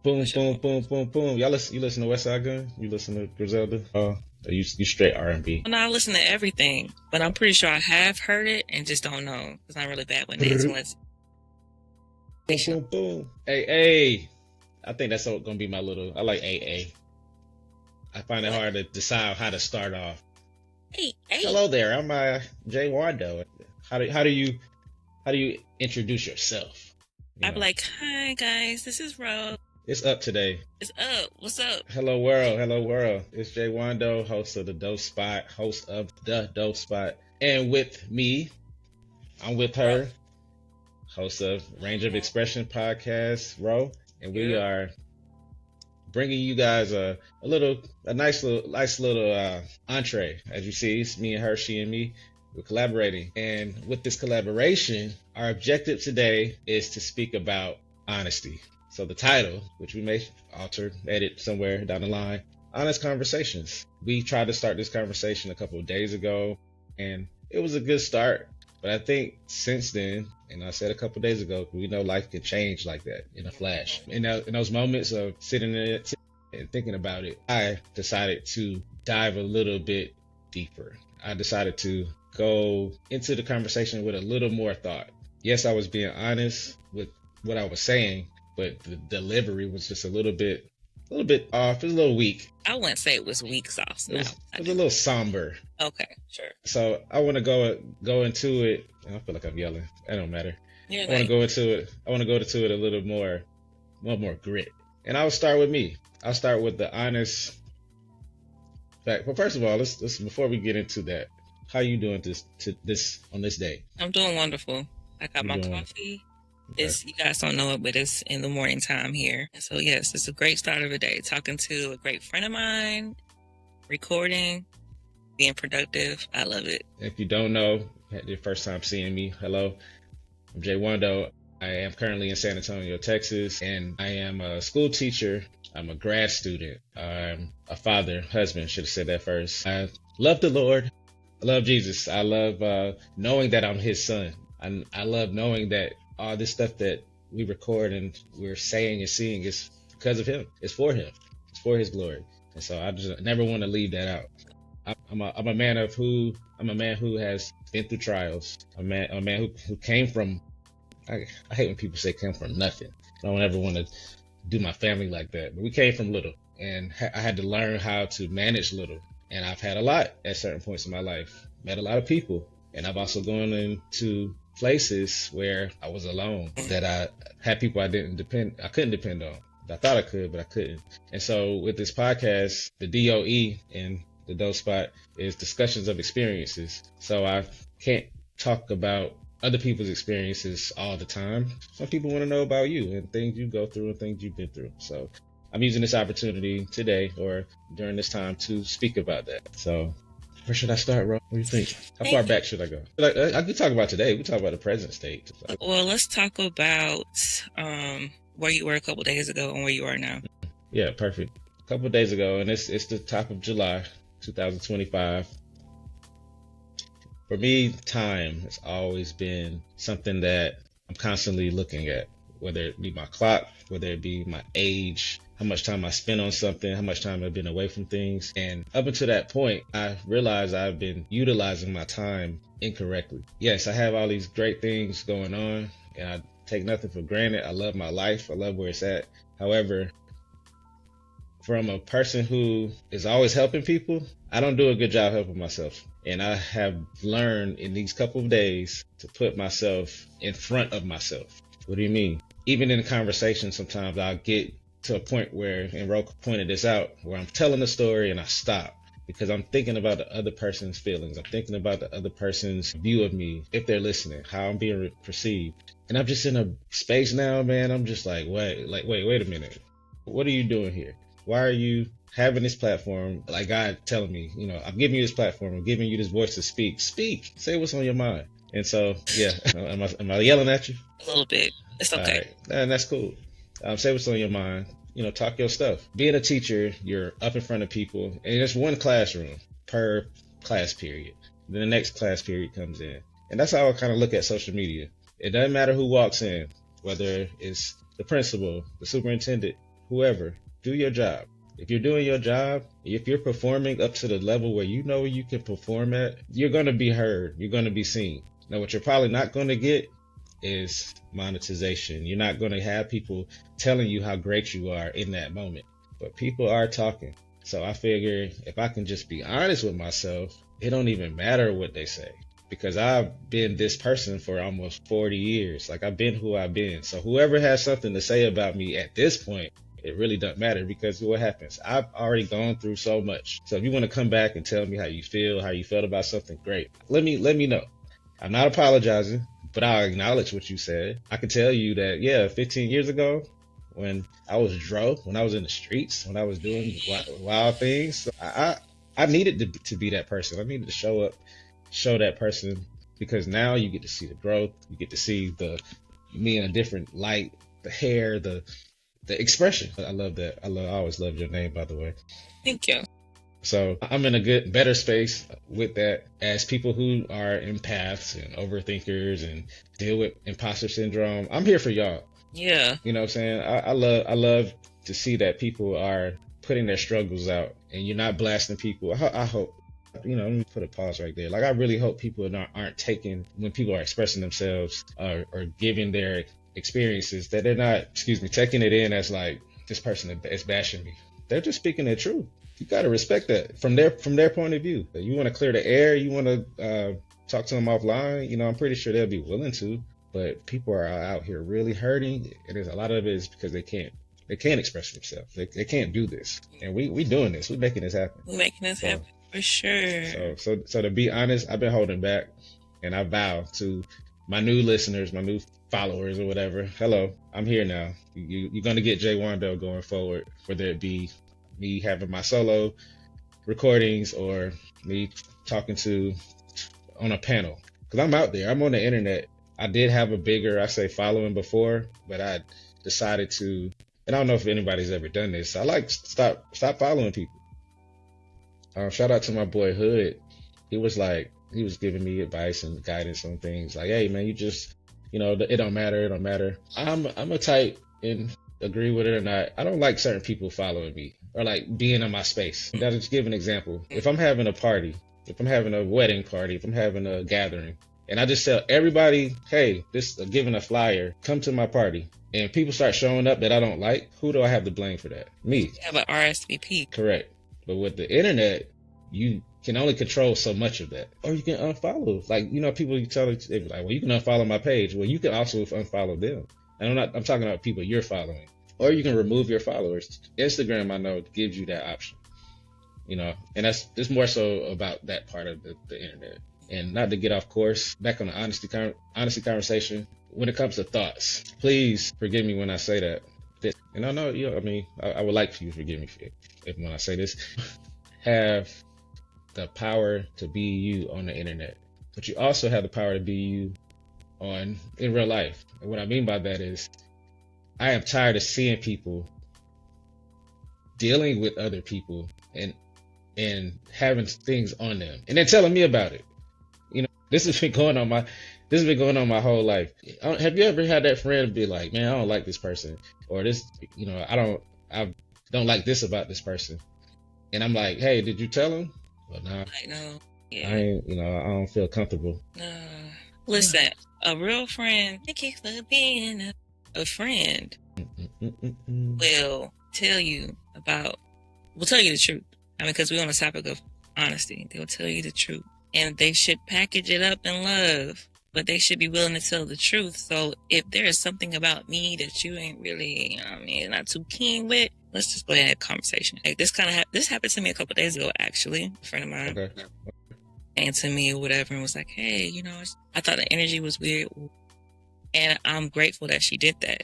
Boom, Push it. boom, boom, boom, boom. You listen to West Side Gun? You listen to Griselda? Oh, you straight R&B. Well, no, I listen to everything, but I'm pretty sure I have heard it and just don't know because I'm really bad with names Boom, unless. boom, boom. Hey, hey. I think that's gonna be my little. I like AA. I find it What? hard to decide how to start off. Hey, hey. Hello there, I'm J Wandoe. How do you introduce yourself? You I'd be know, like, hi guys, this is Roe. it's up today. It's up. What's up? Hello world, hello world. It's J Wandoe, host of the Dope Spot, and with me, I'm with Bro. her, host of Range of Expression podcast, Ro, and we Yep. are bringing you guys a nice little entree. As you see, it's me and her, she and me. We're collaborating, and with this collaboration, our objective today is to speak about honesty. So the title, which we may alter, edit somewhere down the line, honest conversations. We tried to start this conversation a couple of days ago, and it was a good start. But I think since then, and I said a couple of days ago, we know life can change like that in a flash. In those moments of sitting in it and thinking about it, I decided to dive a little bit deeper. I decided to go into the conversation with a little more thought. Yes, I was being honest with what I was saying, but the delivery was just a little bit off. It was a little weak. I wouldn't say it was weak sauce. It No, was I a didn't. little somber. Okay, sure. So I want to go into it. I feel like I'm yelling. It don't matter. You're I want to like, go into it. I want to go into it a little more grit. And I'll start with me. I'll start with the honest fact. Well, first of all, let's before we get into that, how you doing this on this day? I'm doing wonderful. I got You my doing coffee. okay? It's, you guys don't know it, but it's in the morning time here. So yes, it's a great start of the day. Talking to a great friend of mine, recording, being productive. I love it. If you don't know, your first time seeing me, hello. I'm J Wandoe. I am currently in San Antonio, Texas, and I am a school teacher. I'm a grad student. I'm a father, husband, should have said that first. I love the Lord. I love Jesus. I love knowing that I'm his son. I love knowing that all this stuff that we record and we're saying and seeing is because of him. It's for him. It's for his glory. And so I just never want to leave that out. I'm a man who has been through trials. A man who came from. I hate when people say came from nothing. I don't ever want to do my family like that. But we came from little, and I had to learn how to manage little. And I've had a lot at certain points in my life. Met a lot of people, and I've also gone into places where I was alone. That I had people I couldn't depend on. I thought I could, but I couldn't. And so with this podcast, the DOE and the Dope Spot is discussions of experiences. So I can't talk about other people's experiences all the time. Some people want to know about you and things you go through and things you've been through. So I'm using this opportunity today or during this time to speak about that. So where should I start, Ro? What do you think? How far back should I go? I could talk about today. We could talk about the present state. Well, let's talk about where you were a couple days ago and where you are now. Yeah, perfect. A couple of days ago, and it's the top of July, 2025. For me, time has always been something that I'm constantly looking at, whether it be my clock, whether it be my age, how much time I spend on something, how much time I've been away from things. And up until that point, I realized I've been utilizing my time incorrectly. Yes, I have all these great things going on, and I take nothing for granted. I love my life. I love where it's at. However, from a person who is always helping people, I don't do a good job helping myself. And I have learned in these couple of days to put myself in front of myself. What do you mean? Even in a conversation, sometimes I'll get to a point where, and Roke pointed this out, where I'm telling a story and I stop because I'm thinking about the other person's feelings. I'm thinking about the other person's view of me, if they're listening, how I'm being perceived. And I'm just in a space now, man. I'm just like, wait a minute. What are you doing here? Why are you having this platform? Like God telling me, I'm giving you this platform. I'm giving you this voice to speak. Speak. Say what's on your mind. And so, yeah, am I yelling at you? A little bit. It's okay. All right. And that's cool. Say what's on your mind. Talk your stuff. Being a teacher, you're up in front of people, and there's one classroom per class period. Then the next class period comes in. And that's how I kind of look at social media. It doesn't matter who walks in, whether it's the principal, the superintendent, whoever, do your job. If you're doing your job, if you're performing up to the level where you know you can perform at, you're going to be heard. You're going to be seen. Now, what you're probably not going to get is monetization. You're not going to have people telling you how great you are in that moment. But people are talking. So I figure if I can just be honest with myself, it don't even matter what they say. Because I've been this person for almost 40 years. Like, I've been who I've been. So whoever has something to say about me at this point, it really doesn't matter, because what happens? I've already gone through so much. So if you want to come back and tell me how you felt about something, great. Let me know. I'm not apologizing, but I'll acknowledge what you said. I can tell you that, 15 years ago, when I was when I was in the streets, when I was doing wild things, I needed to be that person. I needed to show that person, because now you get to see the growth. You get to see me in a different light, the hair, the expression. I love that. I always loved your name, by the way. Thank you. So I'm in a better space with that, as people who are empaths and overthinkers and deal with imposter syndrome. I'm here for y'all. Yeah. You know what I'm saying? I love to see that people are putting their struggles out, and you're not blasting people. I hope, let me put a pause right there. Like, I really hope people aren't taking, when people are expressing themselves or giving their experiences, that they're not, taking it in as like, this person is bashing me. They're just speaking their truth. You got to respect that from their point of view. You want to clear the air, you want to talk to them offline, I'm pretty sure they'll be willing to. But people are out here really hurting, and a lot of it is because they can't express themselves. They can't do this, and we doing this. We're making this happen. We're making this happen for sure. So to be honest, I've been holding back, and I vow to my new listeners, my new followers or whatever. Hello, I'm here now. You're gonna get J Wandoe going forward, whether it be me having my solo recordings or me talking on a panel, because I'm out there. I'm on the internet. I did have a bigger, following before, but I decided to, and I don't know if anybody's ever done this. I like stop following people. Shout out to my boy Hood. He was giving me advice and guidance on things like, hey man, you just, it don't matter. I'm a type, and agree with it or not, I don't like certain people following me or like being in my space. I'll just give an example. If I'm having a party, if I'm having a wedding party, if I'm having a gathering, and I just tell everybody, hey, giving a flyer, come to my party, and people start showing up that I don't like, who do I have to blame for that? Me. You have an RSVP. Correct. But with the internet, you can only control so much of that. Or you can unfollow. Like, people, you tell them, they be like, well, you can unfollow my page. Well, you can also unfollow them. And I'm talking about people you're following. Or you can remove your followers. Instagram, I know, gives you that option. And it's more so about that part of the internet. And not to get off course, back on the honesty conversation, when it comes to thoughts, please forgive me when I say that. And I know, I would like for you to forgive me when I say this. Have the power to be you on the internet, but you also have the power to be you in real life. And what I mean by that is, I am tired of seeing people dealing with other people and having things on them and then telling me about it. This has been going on my whole life. Have you ever had that friend be like, man, I don't like this person, or this, I don't like this about this person. And I'm like, hey, did you tell him? Well, nah, I know. Yeah. I ain't, I don't feel comfortable. Listen, a real friend, thank you for being a friend, will tell you the truth. Because we're on the topic of honesty. They'll tell you the truth. And they should package it up in love, but they should be willing to tell the truth. So if there is something about me that you ain't really, not too keen with, let's just go ahead and have a conversation. Like, this happened to me a couple of days ago, actually. A friend of mine came to me or whatever and was like, hey, I thought the energy was weird. And I'm grateful that she did that.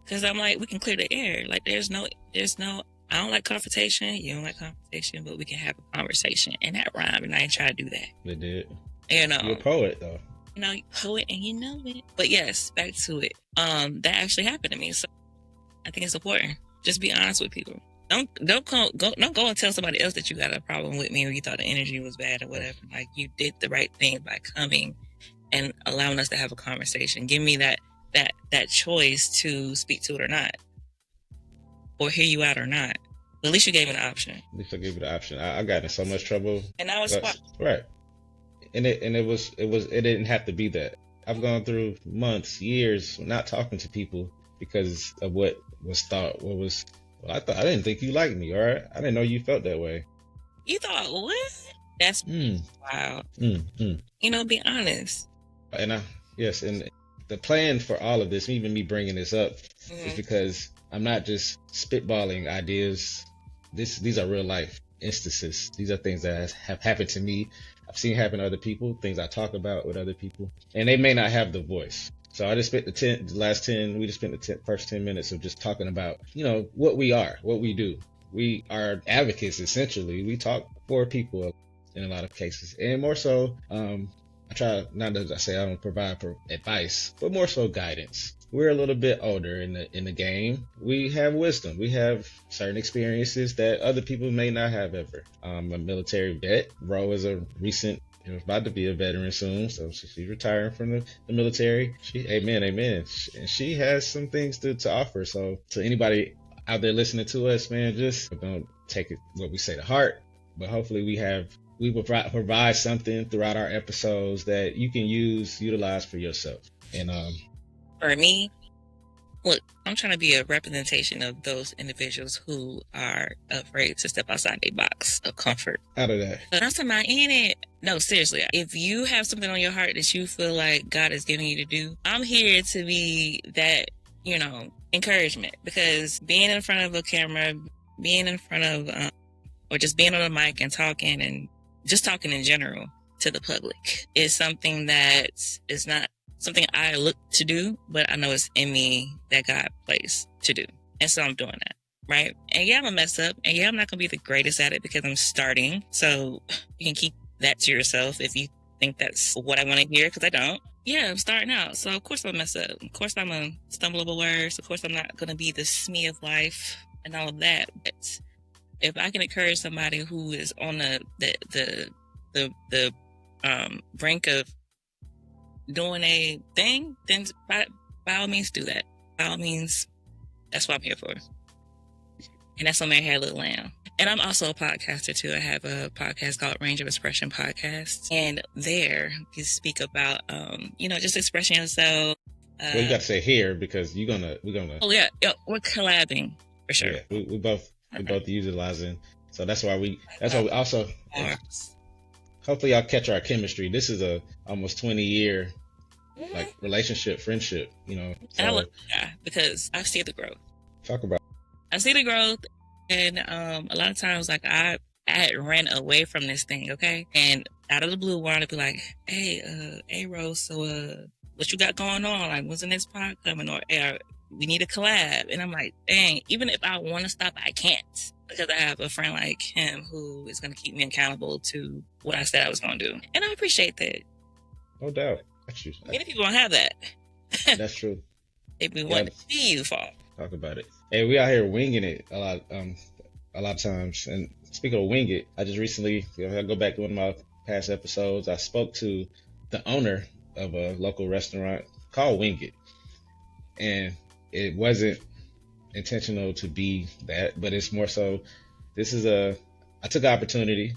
Because I'm like, we can clear the air. Like, there's no, I don't like confrontation. You don't like confrontation, but we can have a conversation. And that rhymed, and I ain't try to do that. It did. You're a poet, though. You're a poet, and you know it. But yes, back to it. That actually happened to me. So I think it's important. Just be honest with people. Don't go and tell somebody else that you got a problem with me or you thought the energy was bad or whatever. Like, you did the right thing by coming and allowing us to have a conversation. Give me that choice to speak to it or not. or hear you out or not. But at least you gave me the option. At least I gave you the option. I got in so much trouble. And now it's right. And it didn't have to be that. I've gone through months, years not talking to people because of what was thought. I didn't think you liked me, all right? I didn't know you felt that way. You thought what? That's wow. You know, be honest. And yes, and the plan for all of this, even me bringing this up, is because I'm not just spitballing ideas. These are real life instances. These are things that have happened to me. I've seen happen to other people, things I talk about with other people, and they may not have the voice. So I just spent we just spent the first 10 minutes of just talking about, what we are, what we do. We are advocates, essentially. We talk for people in a lot of cases, and more so, I try, not that I say I don't provide advice, but more so guidance. We're a little bit older in the game. We have wisdom. We have certain experiences that other people may not have ever. I'm a military vet. Roe is about to be a veteran soon, so she's retiring from the military. Amen. And she has some things to offer. So to anybody out there listening to us, man, just don't take it what we say to heart. But hopefully we will provide something throughout our episodes that you can utilize for yourself. And for me, look, I'm trying to be a representation of those individuals who are afraid to step outside their box of comfort. Out of that. But I'm talking about in it. No, seriously. If you have something on your heart that you feel like God is giving you to do, I'm here to be that, encouragement. Because being in front of a camera, being in front of, or just being on a mic and talking and just talking in general to the public is something that is not something I look to do, but I know it's in me that God placed to do. And so I'm doing that, right? And yeah, I'm gonna mess up. And yeah, I'm not gonna be the greatest at it because I'm starting. So you can keep that to yourself if you think that's what I want to hear, because I don't. Yeah, I'm starting out. So of course I'll mess up. Of course I'm gonna stumble over words. Of course I'm not gonna be the SME of life and all of that. But if I can encourage somebody who is on the brink of doing a thing, then by all means do that. By all means, that's what I'm here for. And that's on my hair, little lamb. And I'm also a podcaster too. I have a podcast called Range of Expression Podcast, and there you speak about just expressing yourself. Well, you got to say here because we're gonna. Oh yeah, we're collabing for sure. Yeah, we both utilizing. So that's why we also. Hopefully y'all catch our chemistry. This is a almost 20-year relationship, friendship, So, and I love that because I see the growth. Talk about. I see the growth, and a lot of times, I had ran away from this thing, okay? And out of the blue, wanted to be like, hey, Rose, so what you got going on? Like, when's the next pod coming? Or we need a collab. And I'm like, dang, even if I want to stop, I can't. Because I have a friend like him who is going to keep me accountable to what I said I was going to do. And I appreciate that. No doubt. That's true. Many people don't have that. That's true. They be wanting to see you fall. Talk about it. Hey, we out here winging it a lot of times. And speaking of wing it, I just recently, I go back to one of my past episodes, I spoke to the owner of a local restaurant called Wing It. And it wasn't intentional to be that, but it's more so, I took an opportunity.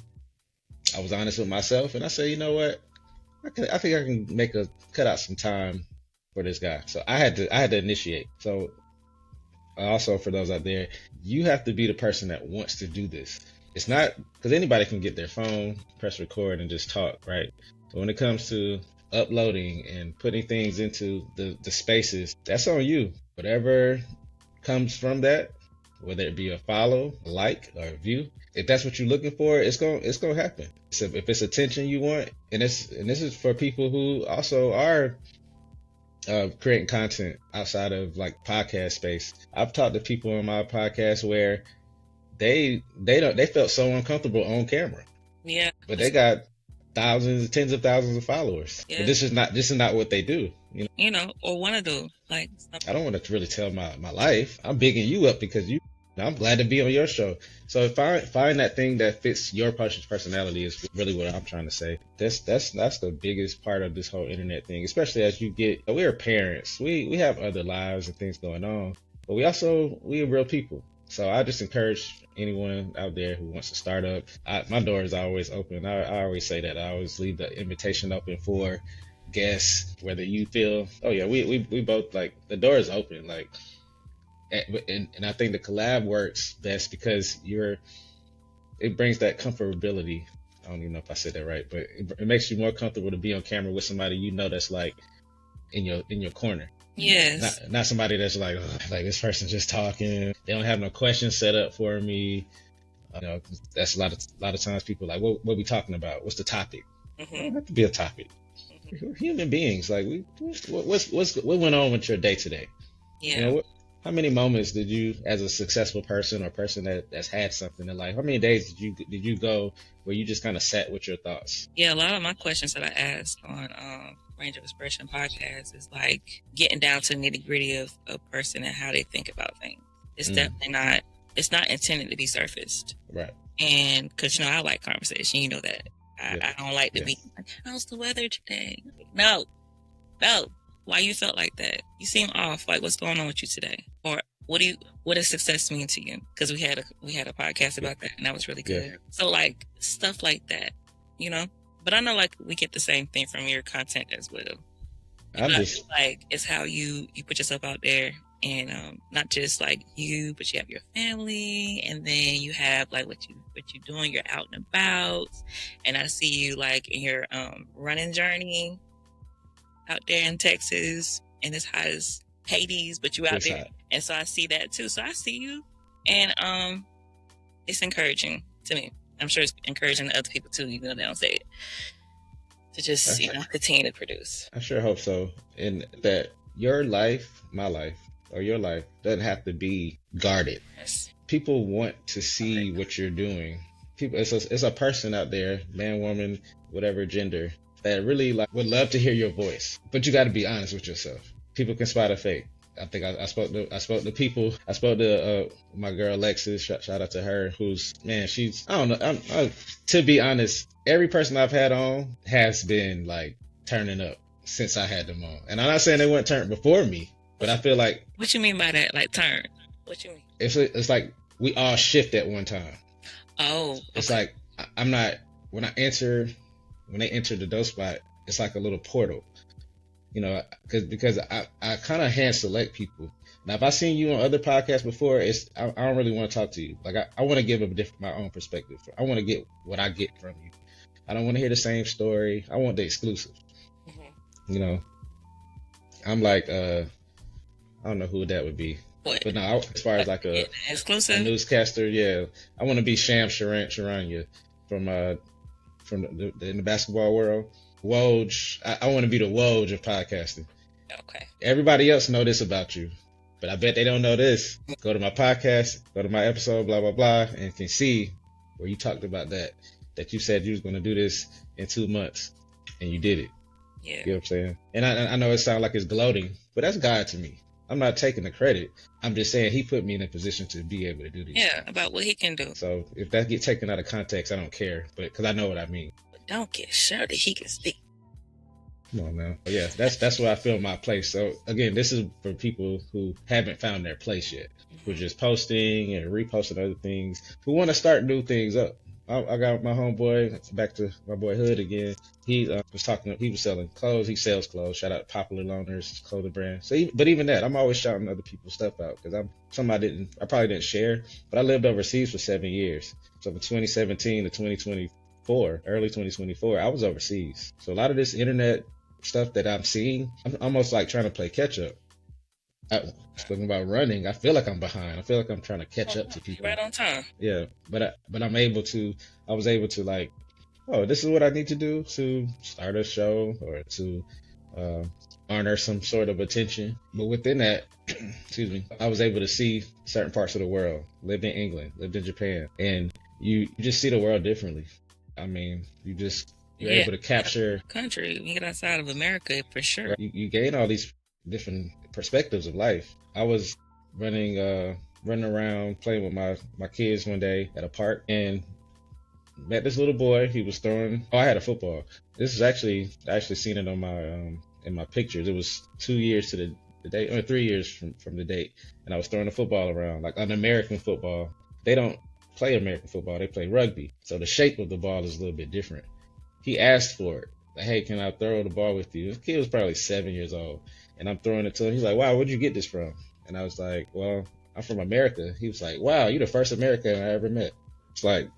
I was honest with myself and I said, you know what? I think I can cut out some time for this guy. So I had to initiate. So also for those out there, you have to be the person that wants to do this. It's not because anybody can get their phone, press record and just talk, right? So when it comes to uploading and putting things into the spaces, that's on you. Whatever comes from that, whether it be a follow, a like, or a view, if that's what you're looking for, it's gonna happen. So if it's attention you want, and this is for people who also are creating content outside of podcast space. I've talked to people on my podcast where they felt so uncomfortable on camera. Yeah. But they got thousands, tens of thousands of followers. Yeah. But this is not what they do. Or want to do. I don't want to really tell my life. I'm bigging you up because I'm glad to be on your show. So find that thing that fits your personality is really what I'm trying to say. That's the biggest part of this whole internet thing, especially as we're parents. We have other lives and things going on, but we're real people. So I just encourage anyone out there who wants to start up. My door is always open. I always say that. I always leave the invitation open for guests, whether you feel, oh yeah, we both, like, the door is open. Like, and I think the collab works best because it brings that comfortability. I don't even know if I said that right, but it makes you more comfortable to be on camera with somebody that's like in your corner. Yes. Not somebody that's like, oh, like this person's just talking. They don't have no questions set up for me. That's a lot of times people like, what we talking about? What's the topic? It don't have to be a topic. We're human beings. Like, what went on with your day today? Yeah. How many moments did you, as a successful person or person that's had something in life, how many days did you go where you just kind of sat with your thoughts? Yeah, a lot of my questions that I ask on Range of Expression podcast is like getting down to the nitty gritty of a person and how they think about things. It's definitely not. It's not intended to be surfaced. Right. And because I like conversation, you know that. I don't like to be like, how's the weather today? No. Why you felt like that? You seem off. Like, what's going on with you today? Or what does success mean to you? Because we had a podcast about that, and that was really good. Yeah. So like stuff like that, But I know like we get the same thing from your content as well. I feel like it's how you put yourself out there, and not just like you, but you have your family, and then you have like what you're doing. You're out and about, and I see you like in your running journey out there in Texas, and it's hot as Hades, but you out there. Hot. And so I see that too. So I see you, and it's encouraging to me. I'm sure it's encouraging to other people too, even though they don't say it. To just continue to produce. I sure hope so, and that your life, my life, or your life doesn't have to be guarded. Yes. People want to see what you're doing. People, it's a person out there, man, woman, whatever gender, that really would love to hear your voice, but you got to be honest with yourself. People can spot a fake. I think I spoke to people. I spoke to my girl Alexis. Shout out to her. She's, I don't know. To be honest, every person I've had on has been like turning up since I had them on, and I'm not saying they weren't turned before me, but I feel like. What you mean by that? Like turn? What you mean? It's like we all shift at one time. Oh. Okay. It's like I'm not when they enter the dope spot, it's like a little portal, because I kind of hand select people. Now, if I seen you on other podcasts before, I don't really want to talk to you. Like I want to give my own perspective. I want to get what I get from you. I don't want to hear the same story. I want the exclusive. Mm-hmm. I'm like, I don't know who that would be. What? But no, as far as like a newscaster, yeah, I want to be Sham Charania from in the basketball world. Woj, I want to be the Woj of podcasting. Okay. Everybody else know this about you, but I bet they don't know this. Go to my podcast, go to my episode, blah, blah, blah, and can see where you talked about that you said you was going to do this in 2 months, and you did it. Yeah. You know what I'm saying? And I know it sounds like it's gloating, but that's God to me. I'm not taking the credit. I'm just saying he put me in a position to be able to do this. Yeah, about what he can do. So if that gets taken out of context, I don't care, but because I know what I mean. But don't get sure that he can speak. Come on now. Yeah, that's where I feel my place. So again, this is for people who haven't found their place yet, who are just posting and reposting other things, who want to start new things up. I got my homeboy, back to my boy Hood again. He he was selling clothes. He sells clothes. Shout out to Popular Loaners, his clothing brand. So, but even that, I'm always shouting other people's stuff out because I probably didn't share, but I lived overseas for 7 years. So from 2017 to 2024, early 2024, I was overseas. So a lot of this internet stuff that I'm seeing, I'm almost like trying to play catch up. Speaking about running, I feel like I'm behind. I feel like I'm trying to catch up to people. Right on time. Yeah, but I was able to like, oh, this is what I need to do to start a show or to garner some sort of attention. But within that, excuse me, I was able to see certain parts of the world. Lived in England, lived in Japan, and you just see the world differently. I mean, you're able to capture country. You get outside of America for sure. You gain all these different perspectives of life. I was running around playing with my kids one day at a park and met this little boy. He was throwing. Oh, I had a football. This is I actually seen it on my in my pictures. It was 2 years to the date, or 3 years from the date, and I was throwing the football around like an American football. They don't play American football; they play rugby, so the shape of the ball is a little bit different. He asked for it. Like, hey, can I throw the ball with you? This kid was probably 7 years old, and I'm throwing it to him. He's like, wow, where'd you get this from? And I was like, well, I'm from America. He was like, wow, you're the first American I ever met. It's like,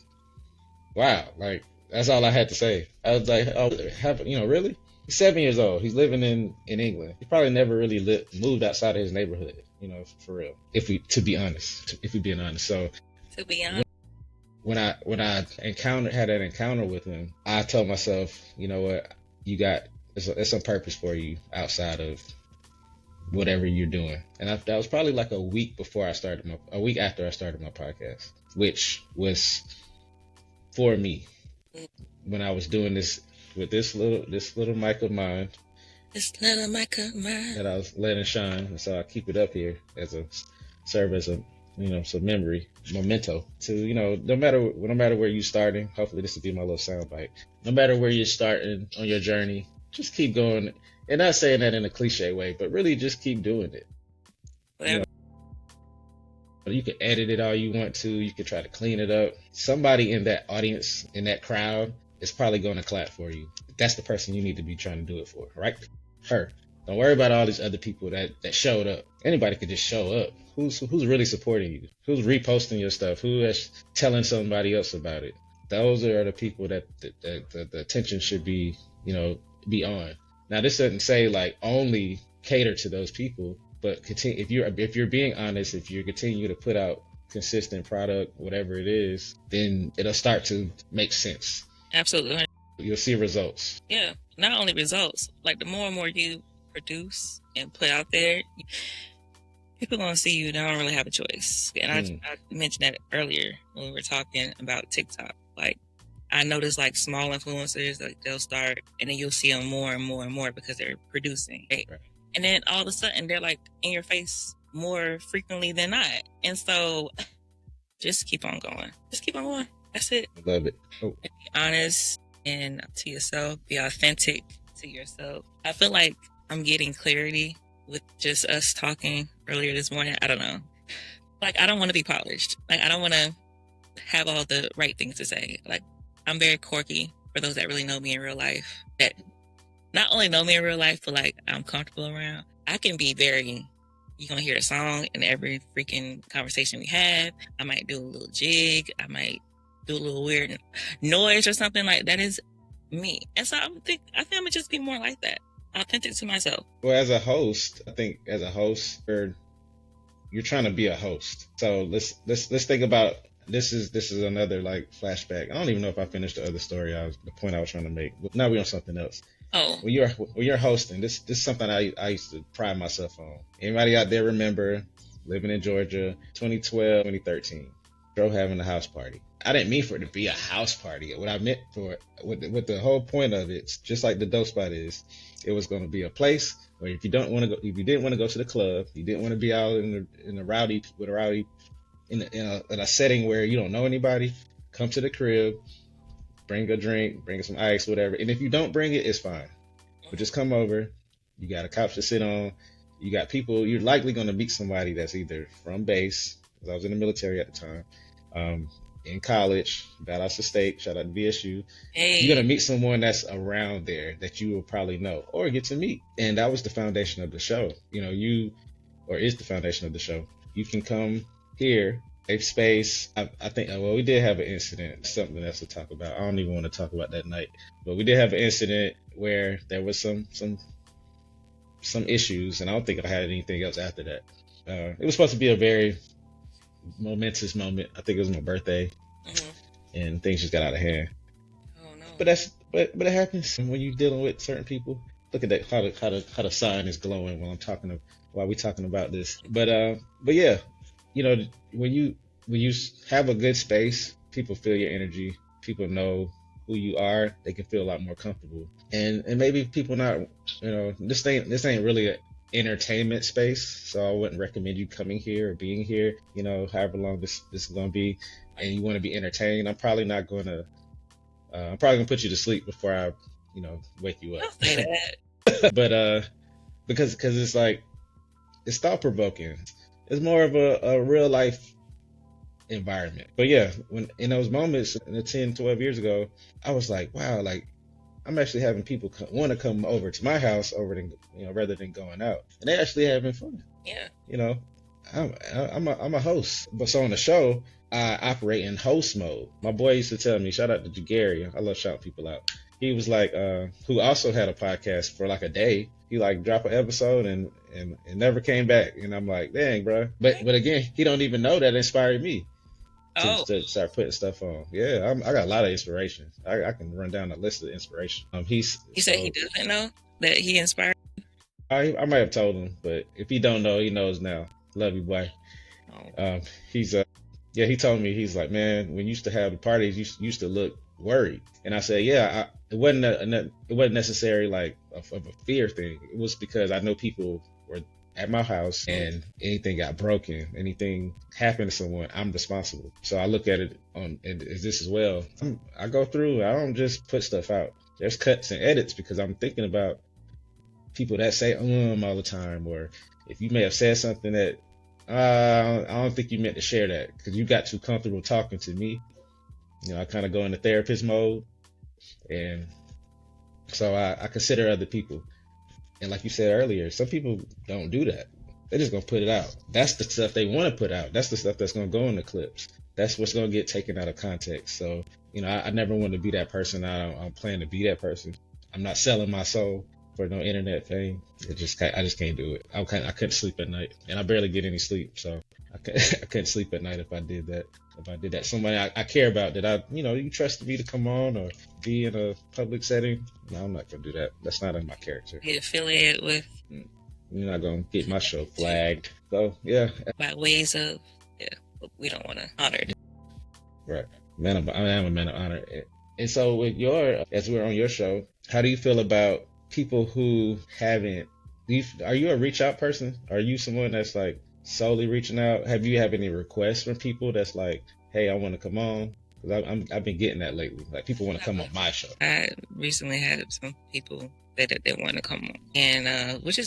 wow, like that's all I had to say. I was like, oh, really? He's 7 years old. He's living in England. He probably never really moved outside of his neighborhood, for real. If we being honest. So To be honest, when I had that encounter with him, I told myself, you know what, it's some purpose for you outside of whatever you're doing. And that was probably like a week after I started my podcast, which was for me when I was doing this with this little mic of mine. This little mic of mine that I was letting shine, and so I keep it up here serve as a some memento to no matter where you're starting. Hopefully this will be my little soundbite. No matter where you're starting on your journey, just keep going. And not saying that in a cliche way, but really just keep doing it. You can edit it all you want to. You can try to clean it up. Somebody in that audience, in that crowd, is probably going to clap for you. That's the person you need to be trying to do it for, right? Her. Don't worry about all these other people that showed up. Anybody could just show up. Who's really supporting you? Who's reposting your stuff? Who is telling somebody else about it? Those are the people that the attention should be on. Now, this doesn't say like only cater to those people, but continue. If you're being honest, if you continue to put out consistent product, whatever it is, then it'll start to make sense. Absolutely. You'll see results. Yeah, not only results. Like the more and more you produce and put out there, people gonna see you. They don't really have a choice. And I mentioned that earlier when we were talking about TikTok. Like, I noticed like small influencers, like they'll start, and then you'll see them more and more and more because they're producing. Right? Right. And then all of a sudden they're like in your face more frequently than not. And so just keep on going. Just keep on going. That's it. I love it. Oh. Be honest and to yourself. Be authentic to yourself. I feel like I'm getting clarity with just us talking earlier this morning. I don't know. Like, I don't want to be polished. Like, I don't want to have all the right things to say. Like, I'm very quirky for those that really know me in real life. That not only know me in real life, but like I'm comfortable around. I can be very, you're going to hear a song in every freaking conversation we have. I might do a little jig. I might do a little weird noise or something. Like, that is me. And so I think I'm going to just be more like that. Authentic to myself. Well, as a host, I think as a host, you're trying to be a host. So let's think about this is another like flashback. I don't even know if I finished the other story. The point I was trying to make. But now we're on something else. Oh. When you're hosting, this is something I used to pride myself on. Anybody out there remember living in Georgia, 2012, 2013, Joe having a house party? I didn't mean for it to be a house party. What I meant for it, what the whole point of it, just like the dope spot is, it was going to be a place where if you didn't want to go to the club, you didn't want to be out in a setting where you don't know anybody, come to the crib, bring a drink, bring some ice, whatever. And if you don't bring it, it's fine. But just come over. You got a couch to sit on. You got people. You're likely going to meet somebody that's either from base, because I was in the military at the time, in college, got out to state, shout out to VSU. Hey. You're going to meet someone that's around there that you will probably know or get to meet. And that was the foundation of the show. Is the foundation of the show. You can come here, safe space. I think, we did have an incident, something else to talk about. I don't even want to talk about that night, but we did have an incident where there was some issues, and I don't think I had anything else after that. It was supposed to be a very momentous moment. I think it was my birthday, and things just got out of hand. Oh no! But it happens when you're dealing with certain people. Look at that, how the sign is glowing while we're talking about this. But yeah, when you have a good space, people feel your energy. People know who you are. They can feel a lot more comfortable. And maybe people not, this ain't really a entertainment space, so I wouldn't recommend you coming here or being here, however long this is going to be, and you want to be entertained. I'm probably going to put you to sleep before I wake you up. Don't say that. But because it's like, it's thought provoking. It's more of a real life environment. But yeah, when in those moments, 10, 12 years ago, I was like, wow, like I'm actually having people want to come over to my house rather than going out, and they actually having fun. Yeah. You know, I'm a host, but so on the show, I operate in host mode. My boy used to tell me, shout out to Jagari, I love shouting people out. He was like, who also had a podcast for like a day. He like dropped an episode and never came back. And I'm like, dang, bro. But again, he don't even know that inspired me to start putting stuff on. Yeah, I got a lot of inspiration. I can run down a list of inspiration. You said he doesn't know that he inspired. I might have told him, but if he don't know, he knows now. Love you, boy. He told me, he's like, man, when you used to have the parties, you used to look worried. And I said, yeah, it wasn't necessarily like of a fear thing. It was because I know people were at my house and anything got broken, anything happened to someone, I'm responsible. So I look at it as this as well. I go through, I don't just put stuff out. There's cuts and edits because I'm thinking about people that say all the time, or if you may have said something that I don't think you meant to share that because you got too comfortable talking to me. I kind of go into therapist mode, and so I consider other people. And like you said earlier, some people don't do that. They're just gonna put it out. That's the stuff they want to put out. That's the stuff that's gonna go in the clips. That's what's gonna get taken out of context. So I never want to be that person. I don't plan to be that person. I'm not selling my soul for no internet fame. I just can't do it. I couldn't sleep at night, and I barely get any sleep. So I couldn't sleep at night if I did that. Somebody I care about that you trusted me to come on or be in a public setting. No, I'm not gonna do that. That's not in my character. Get affiliated with. You're not gonna get my show flagged. So yeah. By ways of we don't want to honor it. Right. I am a man of honor. And so as we're on your show, how do you feel about people who haven't? Are you a reach out person? Are you someone that's like solely reaching out? Have you had any requests from people that's like, hey, I want to come on? Because I've been getting that lately. Like people want to come on my show. I recently had some people that want to come on, and which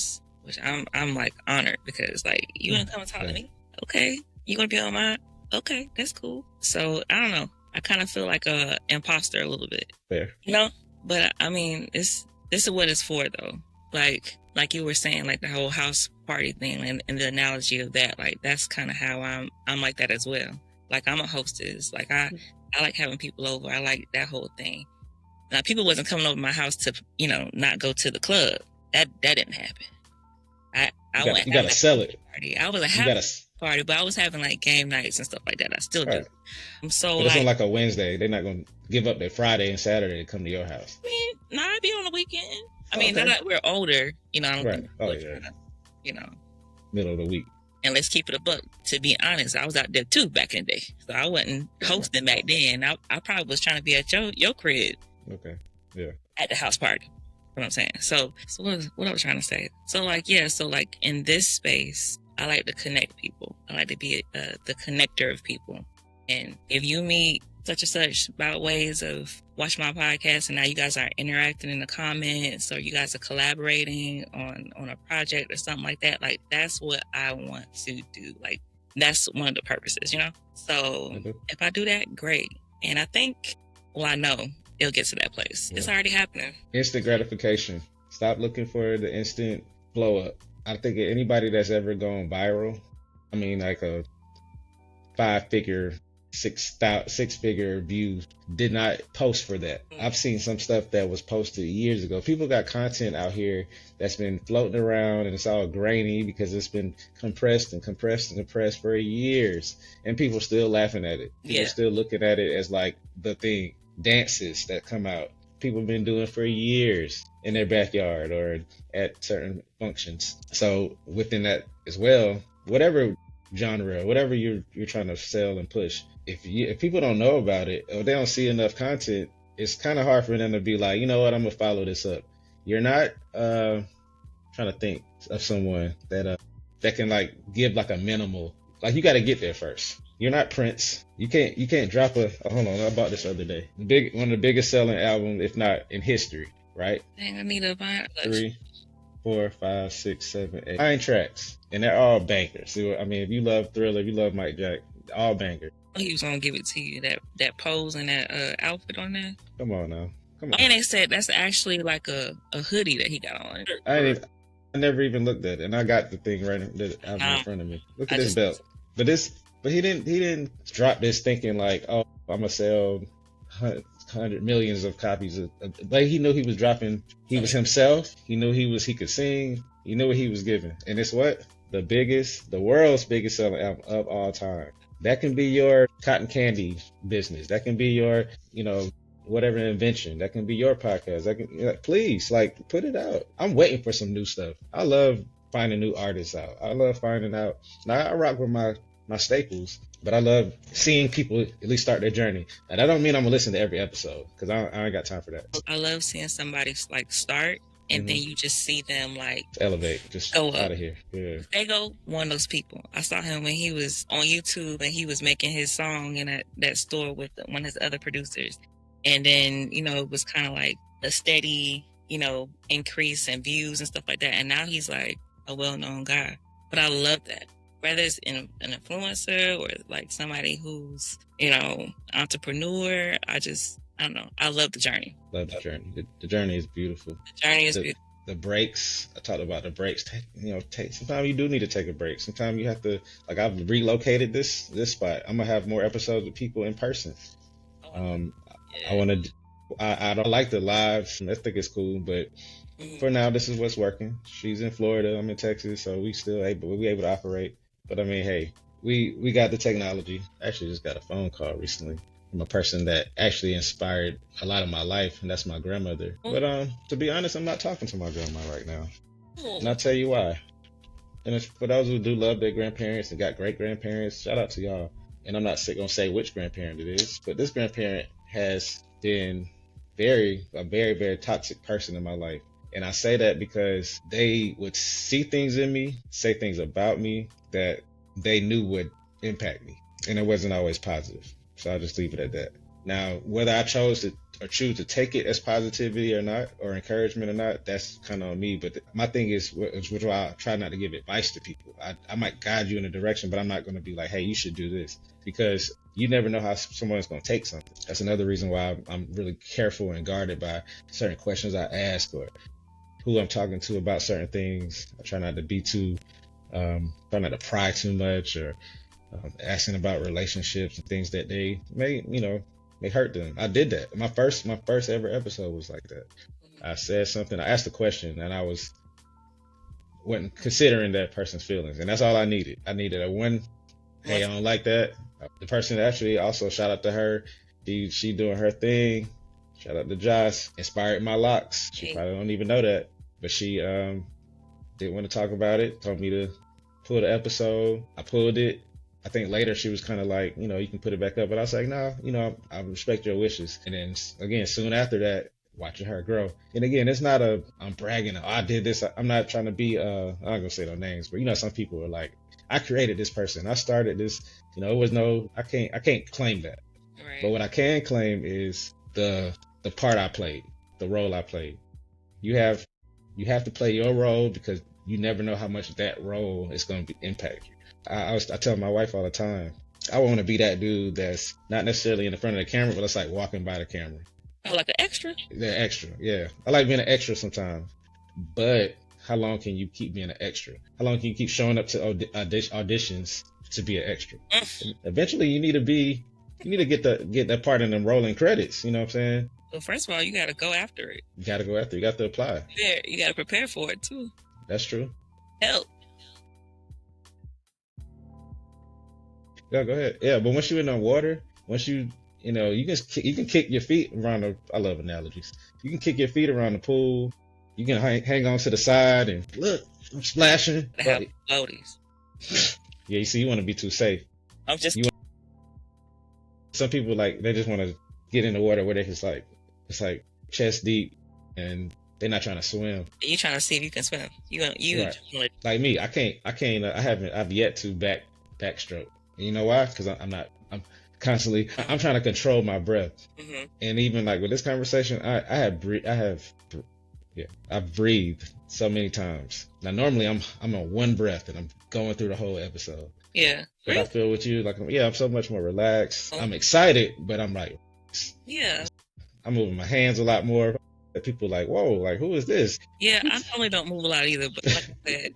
I'm like honored because like you want to come and talk to me? Okay, you want to be on mine? Okay, that's cool. So I don't know. I kind of feel like a imposter a little bit. Fair. But I mean, this is what it's for though. Like you were saying, like the whole house party thing and the analogy of that, like that's kind of how I'm like that as well. Like I'm a hostess. Like I like having people over. I like that whole thing. Now people wasn't coming over to my house to, not go to the club. That didn't happen. You gotta sell it. Party. I was having a party, but I was having like game nights and stuff like that. I still do. So but it's not like a Wednesday. They're not gonna give up their Friday and Saturday to come to your house. I'd be on the weekend. I mean, now that we're older, I don't think middle of the week. And let's keep it a buck. To be honest, I was out there too back in the day. So I wasn't hosting back then. I probably was trying to be at your crib. Okay. Yeah. At the house party. What I'm saying. So what I was trying to say. So like in this space, I like to connect people. I like to be the connector of people. And if you meet such and such about ways of watching my podcast and now you guys are interacting in the comments or you guys are collaborating on a project or something like that, like that's what I want to do. Like that's one of the purposes, So if I do that, great. And I think, I know it'll get to that place. Yeah. It's already happening. Instant gratification. Stop looking for the instant blow up. I think anybody that's ever gone viral, I mean like a 5-figure, 6-figure views, did not post for that. I've seen some stuff that was posted years ago. People got content out here that's been floating around and it's all grainy because it's been compressed for years, and people still laughing at it. People still looking at it as like the thing. Dances that come out, people have been doing for years in their backyard or at certain functions. So within that as well, whatever genre, whatever you're trying to sell and push, if people don't know about it or they don't see enough content, it's kind of hard for them to be like, you know what, I'm gonna follow this up. You're not trying to think of someone that can like give like a minimal, like you got to get there first. You're not Prince. You can't drop hold on, I bought this the other day. One of the biggest selling albums, if not in history, right? Dang, I need to buy 3, 4, 5, 6, 7, 8, 9 tracks. and they're all bangers. See, I mean, if you love Thriller, if you love Mike Jack, all bangers. He was gonna give it to you, that pose and that outfit on there. Come on now, come on. And they said that's actually like a hoodie that he got on. I never even looked at it, and I got the thing right in front of me. Look at this belt. But he didn't drop this thinking like, oh, I'm gonna sell 100 millions of copies. But he knew he was dropping. He was himself. He knew he could sing. He knew what he was giving. And it's what? The world's biggest selling album of all time. That can be your cotton candy business. That can be your, whatever invention. That can be your podcast. That can, please, put it out. I'm waiting for some new stuff. I love finding new artists out. I love finding out. Now, I rock with my staples, but I love seeing people at least start their journey. And that don't mean I'm gonna listen to every episode, because I ain't got time for that. I love seeing somebody start, and then you just see them elevate, just go out of here. Yeah. They go one of those people. I saw him when he was on YouTube and he was making his song in that store with one of his other producers. And then, it was kind of like a steady, increase in views and stuff like that. And now he's like a well-known guy. But I love that. Whether it's an influencer or like somebody who's, entrepreneur, I don't know. I love the journey. Love the journey. The journey is beautiful. The journey is beautiful. The breaks, I talked about the breaks. Sometimes you do need to take a break. Sometimes you have to, I've relocated this spot. I'm gonna have more episodes with people in person. I don't like the live. I think it's cool, but for now, this is what's working. She's in Florida. I'm in Texas, so we able to operate. But I mean, hey, we got the technology. I actually just got a phone call recently from a person that actually inspired a lot of my life, and that's my grandmother. But to be honest, I'm not talking to my grandma right now, and I'll tell you why. And it's for those who do love their grandparents and got great grandparents, shout out to y'all. And I'm not gonna say which grandparent it is, but this grandparent has been a very, very toxic person in my life. And I say that because they would see things in me, say things about me that they knew would impact me. And it wasn't always positive. So I'll just leave it at that. Now, whether I choose to take it as positivity or not, or encouragement or not, that's kind of on me. But my thing is, which I try not to give advice to people. I might guide you in a direction, but I'm not going to be like, hey, you should do this, because you never know how someone's going to take something. That's another reason why I'm really careful and guarded by certain questions I ask, or who I'm talking to about certain things. I try not to be try not to pry too much, or asking about relationships and things that they may hurt them. I did that. My first ever episode was like that. I said something, I asked a question, and I wasn't considering that person's feelings, and that's all I needed. I needed a one, hey, I don't like that. The person actually, also shout out to her. She doing her thing. Shout out to Josh. Inspired my locks. She probably don't even know that, but she didn't want to talk about it. Told me to pull the episode. I pulled it. I think later she was kind of like, you can put it back up. But I was like, no, I respect your wishes. And then again, soon after that, watching her grow. And again, it's not I'm bragging. Oh, I did this. I'm not trying to be, I'm not going to say no names, but some people are like, I created this person. I started this, it was I can't claim that. Right. But what I can claim is the part I played, the role I played. You have to play your role, because you never know how much that role is going to impact you. I tell my wife all the time, I want to be that dude that's not necessarily in the front of the camera, but it's like walking by the camera. Oh, like an extra? The extra, yeah. I like being an extra sometimes, but how long can you keep being an extra? How long can you keep showing up to auditions to be an extra? Eventually, you need to get that part in them rolling credits. You know what I'm saying? Well, first of all, you got to go after it. You got to apply. Yeah, you got to prepare for it too. That's true. Help. Yeah, go ahead. Yeah, but once you're in the water, once you can kick your feet around I love analogies. You can kick your feet around the pool. You can hang on to the side and look, I'm splashing. They have floaties. Yeah, you see, you want to be too safe. I'm just. Some people they just want to get in the water where it's like chest deep, and they're not trying to swim. You trying to see if you can swim? Right. Like me, I can't. I've yet to backstroke. And you know why? Because I'm constantly. I'm trying to control my breath. Mm-hmm. And even with this conversation, I have Yeah, I've breathed so many times. Now normally I'm on one breath and I'm going through the whole episode. Yeah. But Really? I feel with you, like, yeah, I'm so much more relaxed. Oh. I'm excited, but I'm like, Yeah. I'm moving my hands a lot more. People like, whoa, like, who is this? Yeah, I normally don't move a lot either, but like I said,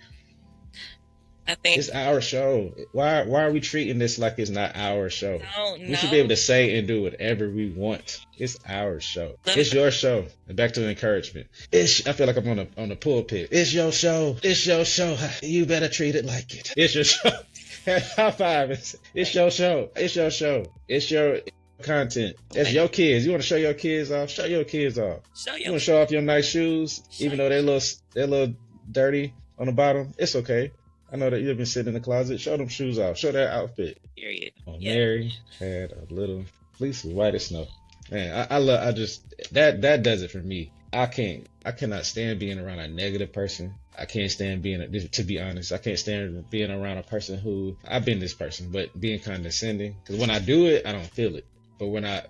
I think It's our show. Why are we treating this like it's not our show? We should be able no. to say and do whatever we want. It's our show. Let me- It's your show. And back to encouragement. I feel like I'm on the pulpit. It's your show. It's your show. You better treat it like it. It's your show. High five. It's your show. It's your show. It's your content. It's your kids. You want to show your kids off? Show your kids off. You want to show off your nice shoes, even though they're a little dirty on the bottom? It's okay. I know that you've been sitting in the closet. Show them shoes off. Show that outfit. Period. Oh, yeah. Mary had a little fleece was white as snow. Man, I just that does it for me. I cannot stand being around a negative person. I can't stand to be honest, I can't stand being around a person who, I've been this person, but being condescending. Because when I do it, I don't feel it. But when I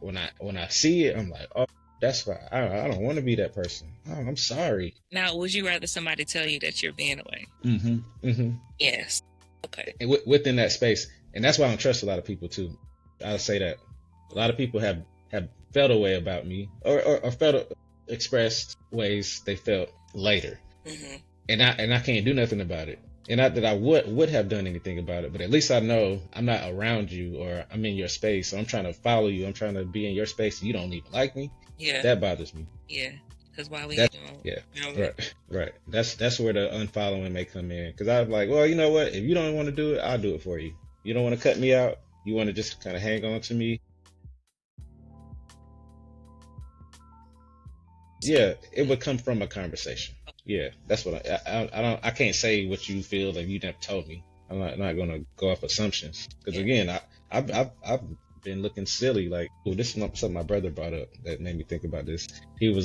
see it, I'm like, oh, that's why I don't want to be that person. Oh, I'm sorry. Now, would you rather somebody tell you that you're being away? Yes. Okay. And within that space, and that's why I don't trust a lot of people too. I'll say that a lot of people have felt a way about me, or felt expressed ways they felt later, and I can't do nothing about it. And not that I would have done anything about it, but at least I know I'm not around you, or I'm in your space. So I'm trying to follow you. I'm trying to be in your space. And you don't even like me. Yeah. That bothers me. Yeah. Because why we? Right. That's where the unfollowing may come in. Because I'm like, well, you know what? If you don't want to do it, I'll do it for you. You don't want to cut me out. You want to just kind of hang on to me. Yeah, it would come from a conversation. Yeah, that's what I can't say what you feel and you never told me. I'm not gonna go off assumptions, because again, I've been looking silly. Like, oh, this is something my brother brought up that made me think about this. He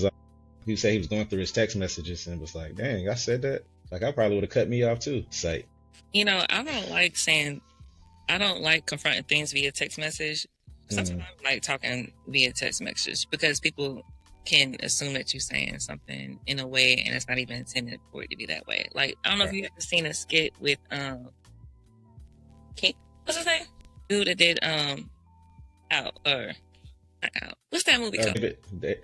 said he was going through his text messages and was like, dang, I said that. Like, I probably would have cut me off too. Say, I don't like confronting things via text message. Sometimes I like talking via text message, because people can assume that you're saying something in a way, and it's not even intended for it to be that way. Like, I don't know if you ever seen a skit with what's his name? Dude that did Out, or not Out. What's that movie called?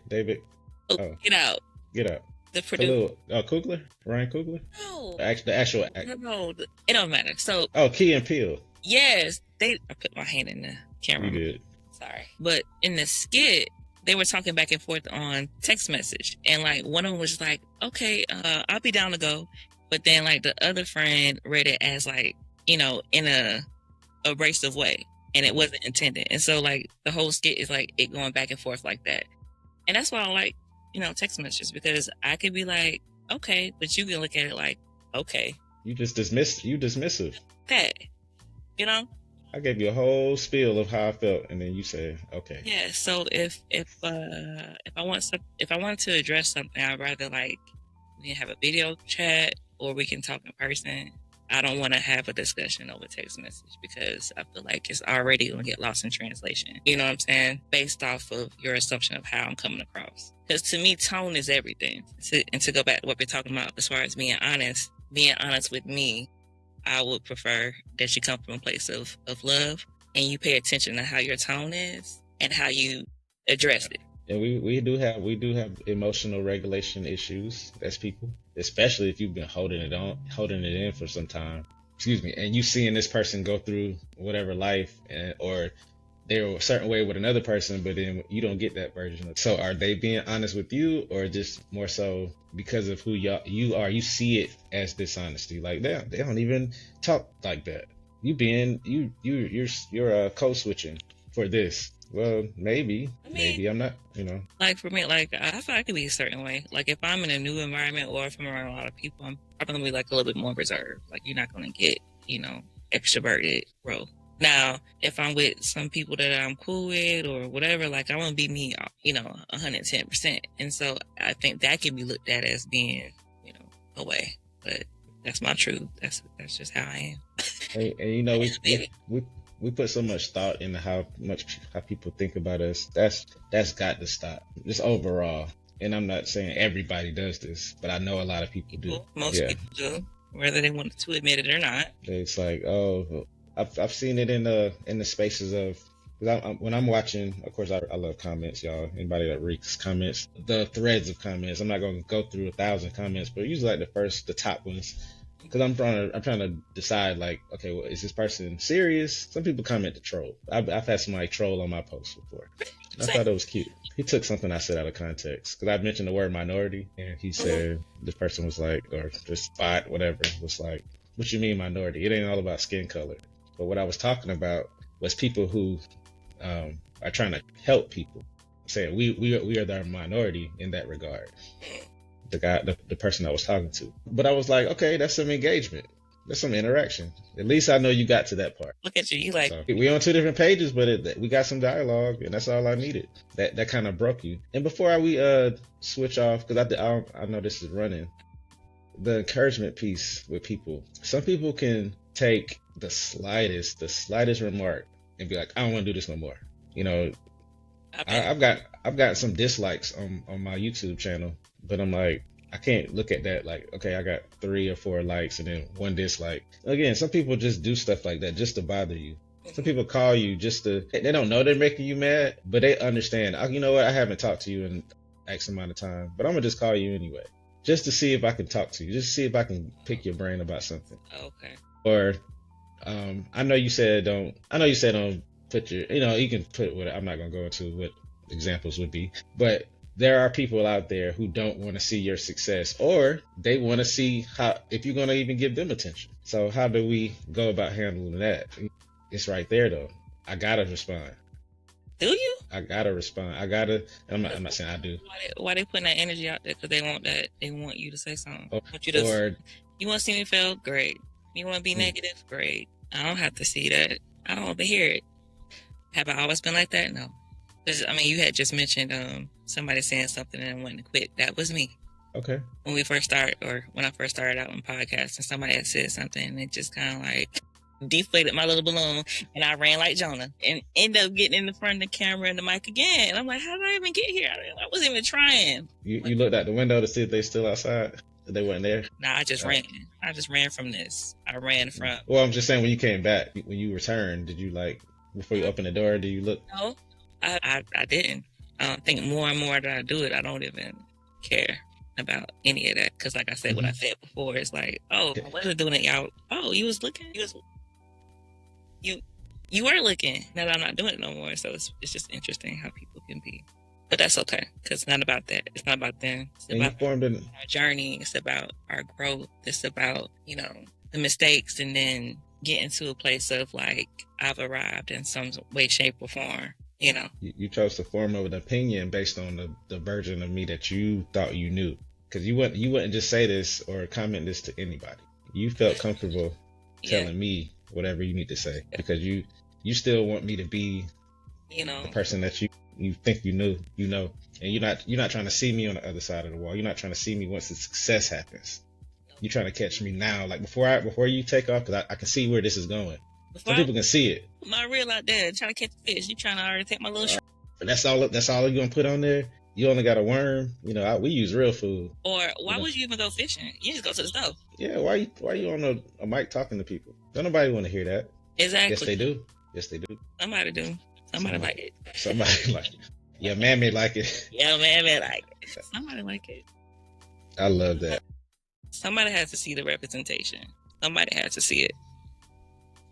David. Get Out. Get Out. The producer. Coogler? Ryan Coogler? No. The actual act. No, it don't matter. So. Key and Peele. Yes, I put my hand in the camera. You did. Sorry, but in the skit, they were talking back and forth on text message, and like one of them was like, okay, I'll be down to go, but then like the other friend read it as like, in a abrasive way, and it wasn't intended. And so like the whole skit is like it going back and forth like that. And that's why I like, text messages, because I could be like, okay, but you can look at it like, okay, you just dismissive that, I gave you a whole spiel of how I felt, and then you said, "Okay." Yeah. So if I want to address something, I'd rather like we can have a video chat, or we can talk in person. I don't want to have a discussion over text message, because I feel like it's already going to get lost in translation. You know what I'm saying? Based off of your assumption of how I'm coming across. Because to me, tone is everything. And to go back to what we're talking about, as far as being honest with me, I would prefer that you come from a place of love, and you pay attention to how your tone is and how you address it. And we do have emotional regulation issues as people, especially if you've been holding it in for some time. Excuse me. And you seeing this person go through whatever life, or they're a certain way with another person, but then you don't get that version. So are they being honest with you, or just more so because of who you are? You see it as dishonesty. Like they don't even talk like that. You're code switching for this. Well, maybe I'm not, Like for me, like I feel like I could be a certain way. Like if I'm in a new environment, or if I'm around a lot of people, I'm probably gonna be like a little bit more reserved. Like you're not gonna get, extroverted, bro. Now, if I'm with some people that I'm cool with or whatever, like I want to be me, 110%. And so I think that can be looked at as being, away. But that's my truth. That's just how I am. And we put so much thought into how people think about us. That's got to stop. Just overall. and I'm not saying everybody does this, but I know a lot of people do. Most people do, whether they want to admit it or not. It's like, oh, I've seen it in the spaces of, because when I'm watching, of course, I love comments, y'all. Anybody that reads comments, the threads of comments. I'm not going to go through 1,000 comments, but usually like the top ones, because I'm trying to decide, like, okay, well, is this person serious? Some people comment to troll. I've had somebody troll on my post before. I thought it was cute. He took something I said out of context, because I mentioned the word minority, and he said, this person was like, or this bot, whatever, was like, what you mean minority? It ain't all about skin color. But what I was talking about was people who are trying to help people, saying we are the minority in that regard. The person I was talking to, but I was like, okay, that's some engagement, that's some interaction. At least I know you got to that part. Look at you, like, so we on 2 different pages, but we got some dialogue, and that's all I needed. That kind of broke you. And before we switch off, because I know this is running, the encouragement piece with people. Some people can take the slightest remark and be like, I don't want to do this no more. You know, I've got some dislikes on my YouTube channel, but I'm like, I can't look at that like, okay, I got 3 or 4 likes and then 1 dislike. Again, some people just do stuff like that just to bother you. Some people call you they don't know they're making you mad, but they understand. You know what? I haven't talked to you in X amount of time, but I'm gonna just call you anyway, just to see if I can talk to you, just to see if I can pick your brain about something. Okay. Or I know you said don't put your, you can put what, I'm not going to go into what examples would be, but there are people out there who don't want to see your success, or they want to see if you're going to even give them attention. So how do we go about handling that? It's right there though. I got to respond. Do you? I got to respond. I'm not saying I do. Why they putting that energy out there? Because they want you to say something. You want to see me fail? Great. You want to be negative? Great. I don't have to see that. I don't want to hear it. Have I always been like that? No. You had just mentioned somebody saying something and wanting to quit. That was me. Okay. When I first started out on podcasts, and somebody had said something, and it just kind of like deflated my little balloon, and I ran like Jonah and ended up getting in the front of the camera and the mic again. And I'm like, how did I even get here? I wasn't even trying. You looked out the window to see if they still outside? They weren't there? Nah, I just ran. I just ran from this. I ran from... Well, I'm just saying, when you came back, when you returned, did you, like, before you opened the door, did you look? No, I didn't. I think more and more that I do it, I don't even care about any of that. Because like I said, what I said before, it's like, oh, I wasn't doing it, y'all. Oh, you was looking? You were looking. Now that I'm not doing it no more. So it's just interesting how people can be. But that's okay, because it's not about that. It's not about them. It's about our journey. It's about our growth. It's about, the mistakes, and then getting to a place of like, I've arrived in some way, shape, or form, You chose to form an opinion based on the version of me that you thought you knew. Because you wouldn't just say this or comment this to anybody. You felt comfortable telling me whatever you need to say, because you still want me to be the person that you think you know, and you're not trying to see me on the other side of the wall. You're not trying to see me once the success happens. You're trying to catch me now, like before you take off, because I can see where this is going. Some people can see it. My reel out there trying to catch a fish. You trying to already take my little shrimp. But that's all you're gonna put on there. You only got a worm. We use real food. Or why would you even go fishing? You just go to the stove. Yeah, why you on a mic talking to people? Don't nobody want to hear that. Exactly. Yes, they do. Somebody do. Somebody like it. Somebody like it. Yeah, man may like it. Yeah, man may like it. Somebody like it. I love that. Somebody has to see the representation. Somebody has to see it.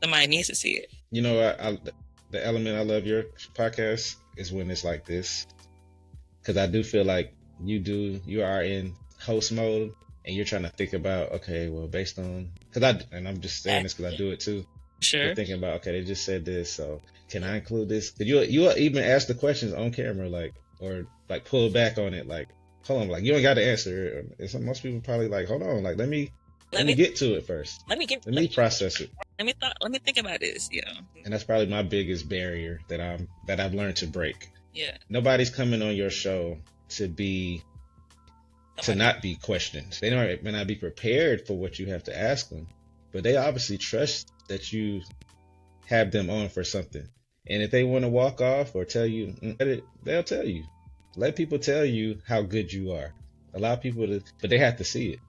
Somebody needs to see it. The element I love your podcast is when it's like this, because I do feel like you are in host mode, and you're trying to think about, okay, well, based on, and I'm just saying this because I do it too. Sure. You're thinking about, okay, they just said this, so can I include this? Cause you even ask the questions on camera, like, or like pull back on it, like, hold on, like, you don't got to answer it. Most people probably like, hold on, like, let me get to it first. Let me process it. Let me think about this. And that's probably my biggest barrier that I've learned to break. Yeah. Nobody's coming on your show to not be questioned. They may not be prepared for what you have to ask them, but they obviously trust that you have them on for something. And if they want to walk off or tell you, they'll tell you. Let people tell you how good you are. Allow people to, but they have to see it.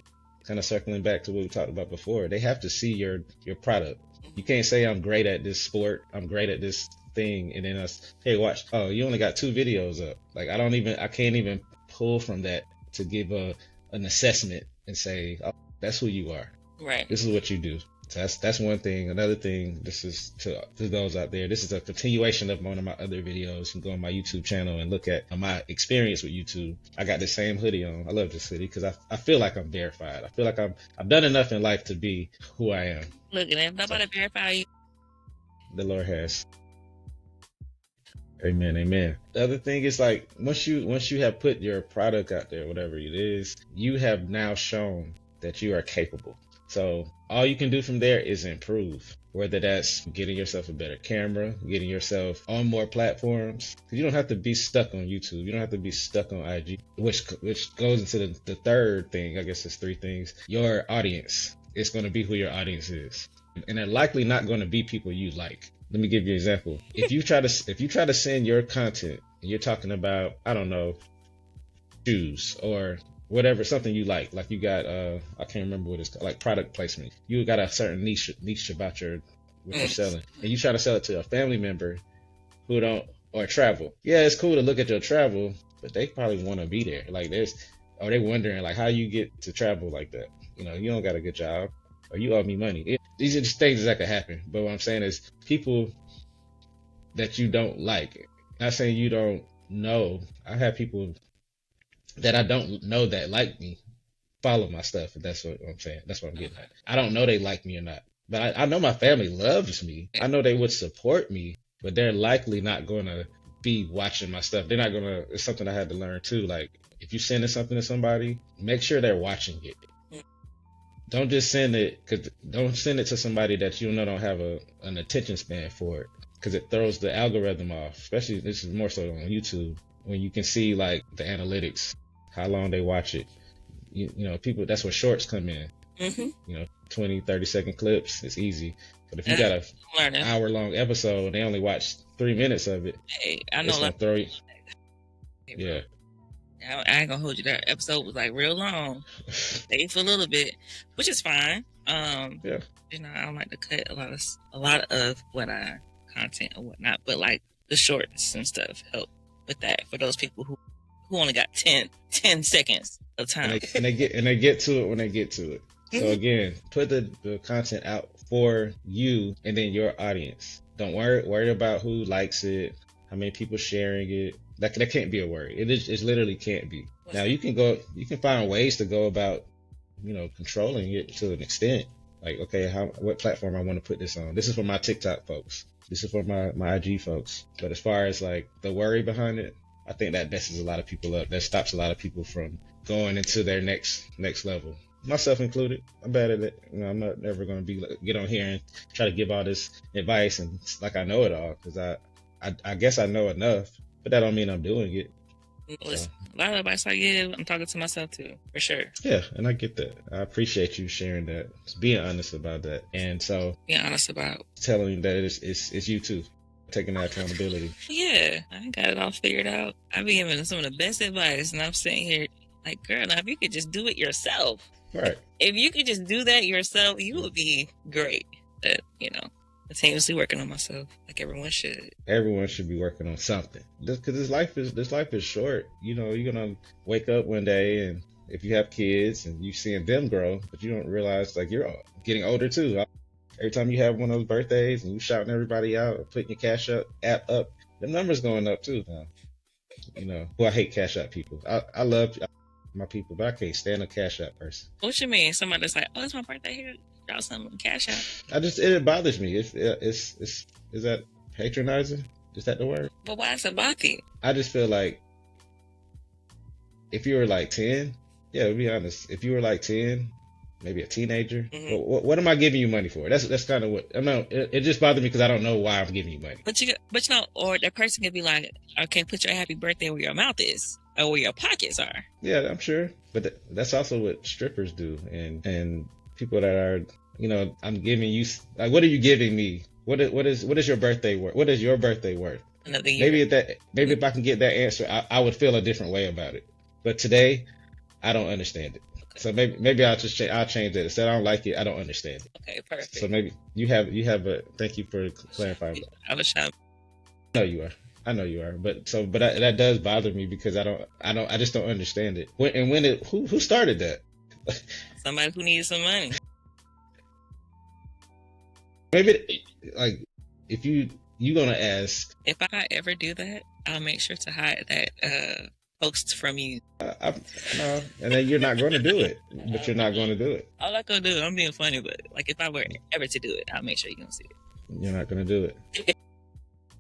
Kind of circling back to what we talked about before, they have to see your product. You can't say I'm great at this sport, I'm great at this thing, and then us, hey, watch, oh, you only got 2 videos up. Like I can't even pull from that to give an assessment and say, oh, that's who you are. Right. This is what you do. So that's one thing. Another thing, this is to those out there, this is a continuation of one of my other videos. You can go on my YouTube channel and look at my experience with YouTube. I got the same hoodie on. I love this hoodie because I feel like I'm verified. I feel like I've done enough in life to be who I am. Look at that. Nobody verify you. The Lord has. Amen, amen. The other thing is, like, once you have put your product out there, whatever it is, you have now shown that you are capable. So all you can do from there is improve, whether that's getting yourself a better camera, getting yourself on more platforms. You don't have to be stuck on YouTube. You don't have to be stuck on IG, which goes into the third thing. I guess there's 3 things. Your audience. It's going to be who your audience is. And they're likely not going to be people you like. Let me give you an example. If you try to send your content and you're talking about, I don't know, shoes or whatever, something you like you got, I can't remember what it's called, like product placement. You got a certain niche about what you're selling, and you try to sell it to a family member who don't, or travel. Yeah, it's cool to look at your travel, but they probably want to be there. Like they wondering like how you get to travel like that. You know, you don't got a good job, or you owe me money. These are just things that could happen. But what I'm saying is people that you don't like. Not saying you don't know. I have people that I don't know that like me follow my stuff. That's what I'm saying. That's what I'm getting at. I don't know they like me or not. But I know my family loves me. I know they would support me, but they're likely not going to be watching my stuff. They're not going to, it's something I had to learn too. Like if you're sending something to somebody, make sure they're watching it. Don't just send it, don't send it to somebody that you know don't have an attention span for it, because it throws the algorithm off. Especially, this is more so on YouTube, when you can see like the analytics, how long they watch it. You know, people, that's where shorts come in. You know, 20, 30-second clips, it's easy. But if you got an hour-long episode and they only watch 3 minutes of it, hey, I know, it's gonna throw you. Yeah. I ain't gonna hold you. That episode was like real long. Stayed for a little bit, which is fine. Yeah. You know, I don't like to cut a lot of what I content or whatnot, but like the shorts and stuff help with that for those people who only got 10 seconds of time. And they get to it when they get to it. So again, put the content out for you and then your audience. Don't worry about who likes it, how many people sharing it. That can't be a worry. It literally can't be. Now you can find ways to go about, you know, controlling it to an extent. Like, okay, what platform I want to put this on? This is for my TikTok folks. This is for my IG folks. But as far as like the worry behind it, I think that messes a lot of people up. That stops a lot of people from going into their next level. Myself included. I'm bad at it. You know, I'm not ever going to get on here and try to give all this advice and like I know it all, because I guess I know enough. But that don't mean I'm doing it. Listen, a lot of advice I give, I'm talking to myself too, for sure. Yeah, and I get that. I appreciate you sharing that, just being honest about that, and so being honest about telling you that it's you too, taking that accountability. Yeah, I got it all figured out. I be giving some of the best advice, and I'm sitting here like, girl, now if you could just do it yourself, right? If you could just do that yourself, you would be great. But you know, continuously working on myself, like everyone should. Everyone should be working on something, because this life is short. You know, you're gonna wake up one day, and if you have kids and you seeing them grow, but you don't realize like you're getting older too. Every time you have one of those birthdays and you shouting everybody out or putting your Cash app up, the numbers going up too now. You know, well, I hate Cash App people. I love my people, but I can't stand a Cash App person. What you mean? Somebody that's like, oh, it's my birthday here. Y'all something Cash App. It bothers me. Is that patronizing? Is that the word? But why is it bothering? I just feel like if you were like 10, yeah, to be honest, if you were like 10, maybe a teenager, what am I giving you money for? That's kind of what I know. It just bothers me because I don't know why I'm giving you money. But you know, or that person could be like, okay, put your happy birthday where your mouth is or where your pockets are. Yeah, I'm sure. But that's also what strippers do, and people that are, you know, I'm giving you, like, what are you giving me? What is your birthday worth? What is your birthday worth? another year. Maybe if I can get that answer, I would feel a different way about it. But today, I don't understand it. Okay. So maybe I'll just I'll change it. Instead, I don't like it. I don't understand it. Okay, perfect. So maybe you have a. Thank you for clarifying. I was trying. I know you are. But that does bother me because I just don't understand it. Who started that? Somebody who needs some money. Maybe like if you're gonna ask. If I ever do that, I'll make sure to hide that post from you. No, and then you're not going to do it. But you're not going to do it. I'm not going to do it. I'm being funny, but like if I were ever to do it, I'll make sure you don't see it. You're not going to do it.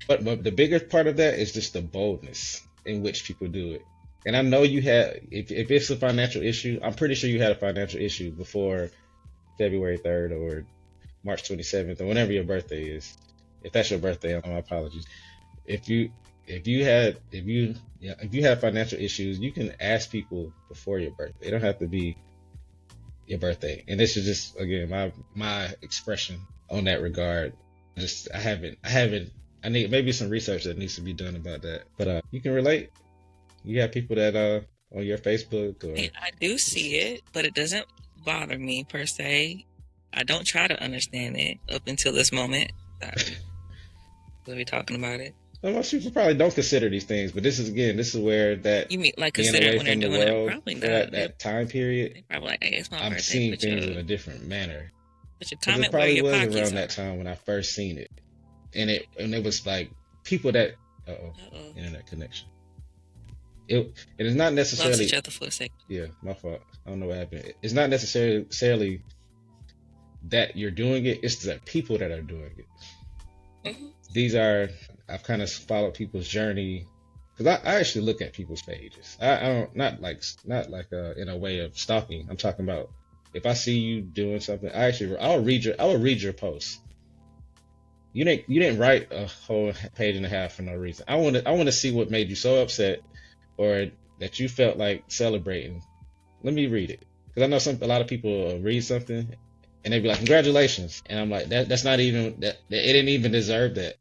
But the biggest part of that is just the boldness in which people do it. And I know you had, if it's a financial issue, I'm pretty sure you had a financial issue before February 3rd or March 27th or whenever your birthday is. If that's your birthday, my apologies. If you have financial issues, you can ask people before your birthday. It don't have to be your birthday. And this is just, again, my expression on that regard. I need maybe some research that needs to be done about that. But you can relate. You have people that on your Facebook or I do see it, but it doesn't bother me per se. I don't try to understand it up until this moment. We'll be talking about it. Well, most people probably don't consider these things, but this is where that you mean like consider it when they're doing it? Probably not. That time period. They probably like, hey, it's my birthday. I'm seeing things in a different manner. But your comment it probably where your was around that time when I first seen it, and it was like people that internet connection. It is not necessarily. Lost each other for a second. Yeah, my fault. I don't know what happened. It's not necessarily that you're doing it. It's the people that are doing it. Mm-hmm. I've kind of followed people's journey because I actually look at people's pages. I don't not like in a way of stalking. I'm talking about if I see you doing something, I'll read your post. You didn't write a whole page and a half for no reason. I want to see what made you so upset or that you felt like celebrating. Let me read it because I know a lot of people read something and they be like, congratulations, and I'm like, that's not even that. It didn't even deserve that.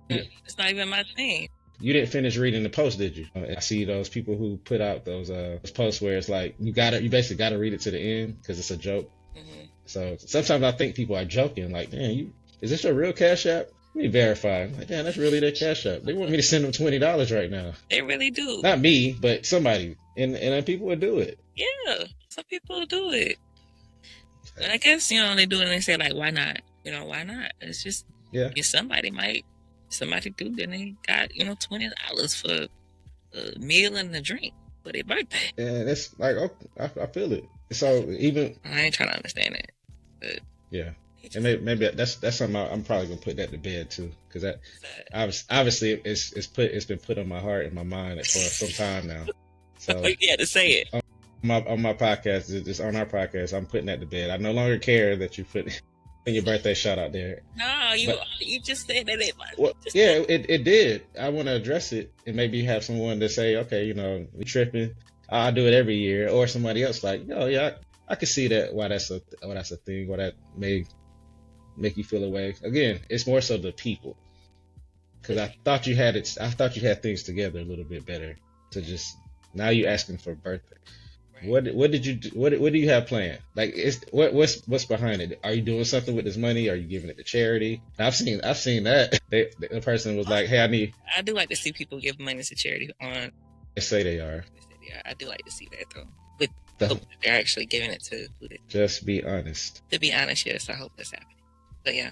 It's not even my thing. You didn't finish reading the post, did you? I see those people who put out those posts where it's like you basically gotta read it to the end because it's a joke. Mm-hmm. So sometimes I think people are joking, like, man, is this your real Cash App? Let me verify. I'm like, damn, that's really their Cash App. They want me to send them $20 right now. They really do. Not me, but somebody, and people would do it. Yeah, some people do it. And I guess they do it and they say like, why not? Why not? It's just somebody do, then they got $20 for a meal and a drink for their birthday. And it's like, I feel it. So even I ain't trying to understand it, but yeah, and maybe that's something I'm probably gonna put that to bed too, because that obviously it's been put on my heart and my mind for some time now. So you had to say it on my podcast. It's on our podcast. I'm putting that to bed. I no longer care that you put your birthday shout out there. No, you just said that it it did. I want to address it and maybe have someone to say, okay, we tripping. I do it every year, or somebody else like, I can see that why that's a thing, why that may make you feel away. Again, it's more so the people, because I thought you had things together a little bit better. To just now you asking for a birthday. What did you do? What do you have planned? Like, what's behind it? Are you doing something with this money? Are you giving it to charity? I've seen that. The person was like, hey, I do like to see people give money to charity on. They say they are. I do like to see that though. But they're actually giving it to. Just be honest. To be honest, yes, I hope that's happening. But yeah.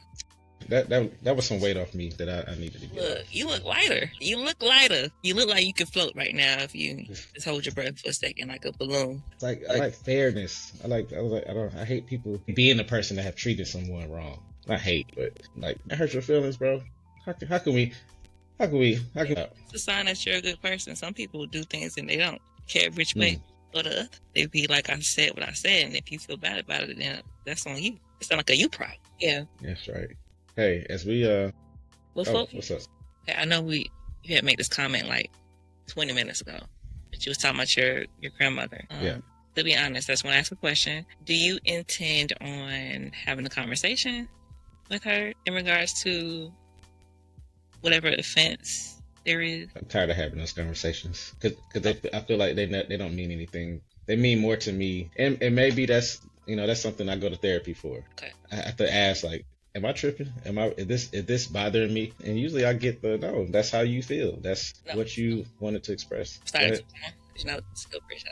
That was some weight off me that I needed to get. Look, you look lighter. You look lighter. You look like you can float right now if you just hold your breath for a second like a balloon. I like fairness. I hate people being the person that have treated someone wrong. Not hate, but like, that hurts your feelings, bro. How can we? It's a sign that you're a good person. Some people do things and they don't care which way or the other. They be like, I said what I said, and if you feel bad about it, then that's on you. It's not like a you problem. Yeah. That's right. Hey, as we what's up? Hey, I know you had made this comment like 20 minutes ago, but you was talking about your grandmother. Yeah. To be honest, I just want to ask a question. Do you intend on having a conversation with her in regards to whatever offense there is. I'm tired of having those conversations because I feel like they don't mean anything. They mean more to me, and maybe that's that's something I go to therapy for. Okay. I have to ask, like, am I tripping? Is this bothering me? And usually I get the no. That's how you feel. That's what you wanted to express. It's a good bridge.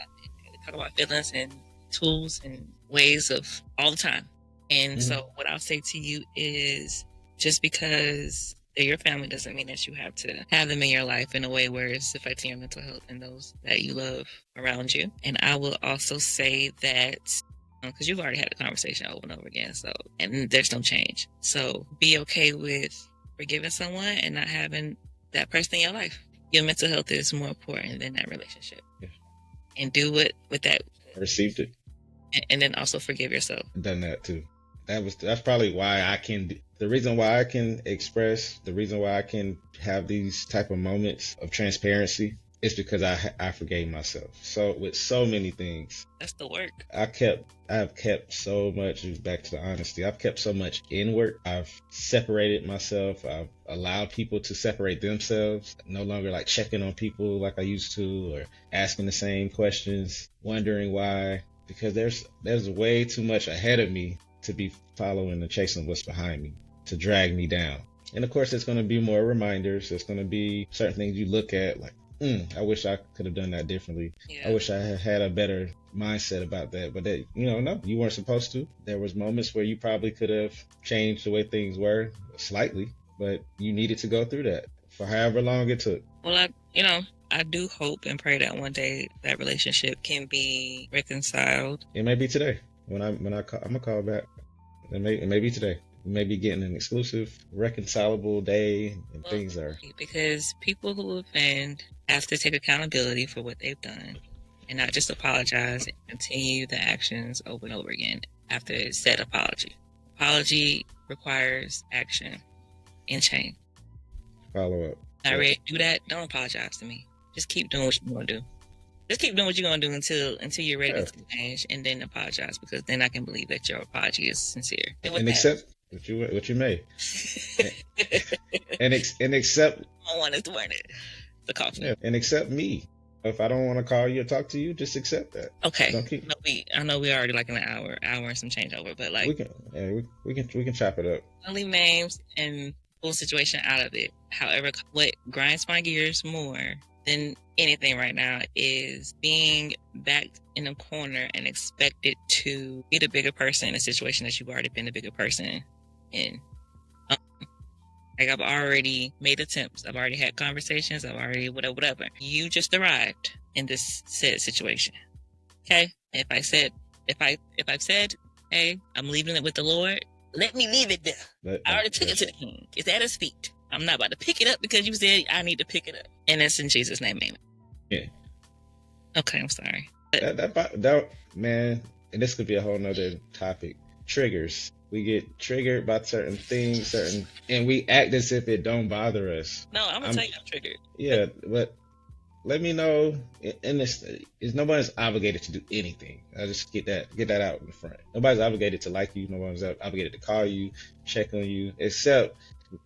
We talk about feelings and tools and ways of all the time. And so what I'll say to you is, just because they're your family doesn't mean that you have to have them in your life in a way where it's affecting your mental health and those that you love around you. And I will also say that, because you've already had a conversation over and over again, and there's no change. So be okay with forgiving someone and not having that person in your life. Your mental health is more important than that relationship. Yeah. And do it with that. I received it. And then also forgive yourself. I've done that too. That's probably why the reason why I can express, the reason why I can have these type of moments of transparency is because I forgave myself. So with so many things. That's the work. I've kept so much, back to the honesty, I've kept so much inward. I've separated myself. I've allowed people to separate themselves. No longer like checking on people like I used to, or asking the same questions, wondering why, because there's way too much ahead of me to be following and chasing what's behind me, to drag me down. And of course, there's going to be more reminders. There's going to be certain things you look at like, I wish I could have done that differently. Yeah. I wish I had a better mindset about that. But that, no, you weren't supposed to. There was moments where you probably could have changed the way things were slightly, but you needed to go through that for however long it took. Well, I do hope and pray that one day that relationship can be reconciled. It may be today. When I call, I'm gonna call back. It may be today. We may be getting an exclusive, reconcilable day, and things are. Because people who offend have to take accountability for what they've done, and not just apologize and continue the actions over and over again after said apology. Apology requires action and change. Follow up. Not ready to do that. Don't apologize to me. Just keep doing what you're gonna do. Just keep doing what you're gonna do until you're ready to change, and then apologize, because then I can believe that your apology is sincere. And accept what you may. and accept. I don't want us to learn it. The coffee. Yeah, and accept me. If I don't want to call you or talk to you, just accept that. Okay. I know we already like an hour and some change over, but like we can chop it up. I'll leave names and full situation out of it. However, what grinds my gears more than anything right now is being backed in a corner and expected to be the bigger person in a situation that you've already been the bigger person in. Like, I've already made attempts. I've already had conversations. I've already whatever. You just arrived in this said situation. Okay? If I've said, hey, I'm leaving it with the Lord, let me leave it there. I already took it to the King. It's at his feet. I'm not about to pick it up because you said I need to pick it up. And it's in Jesus' name, amen. Yeah. Okay, I'm sorry. That man, and this could be a whole nother topic. Triggers. We get triggered by certain things, and we act as if it don't bother us. No, I'm gonna tell you I'm triggered. Yeah, but let me know. And nobody's obligated to do anything. I just get that out in the front. Nobody's obligated to like you. Nobody's obligated to call you, check on you, except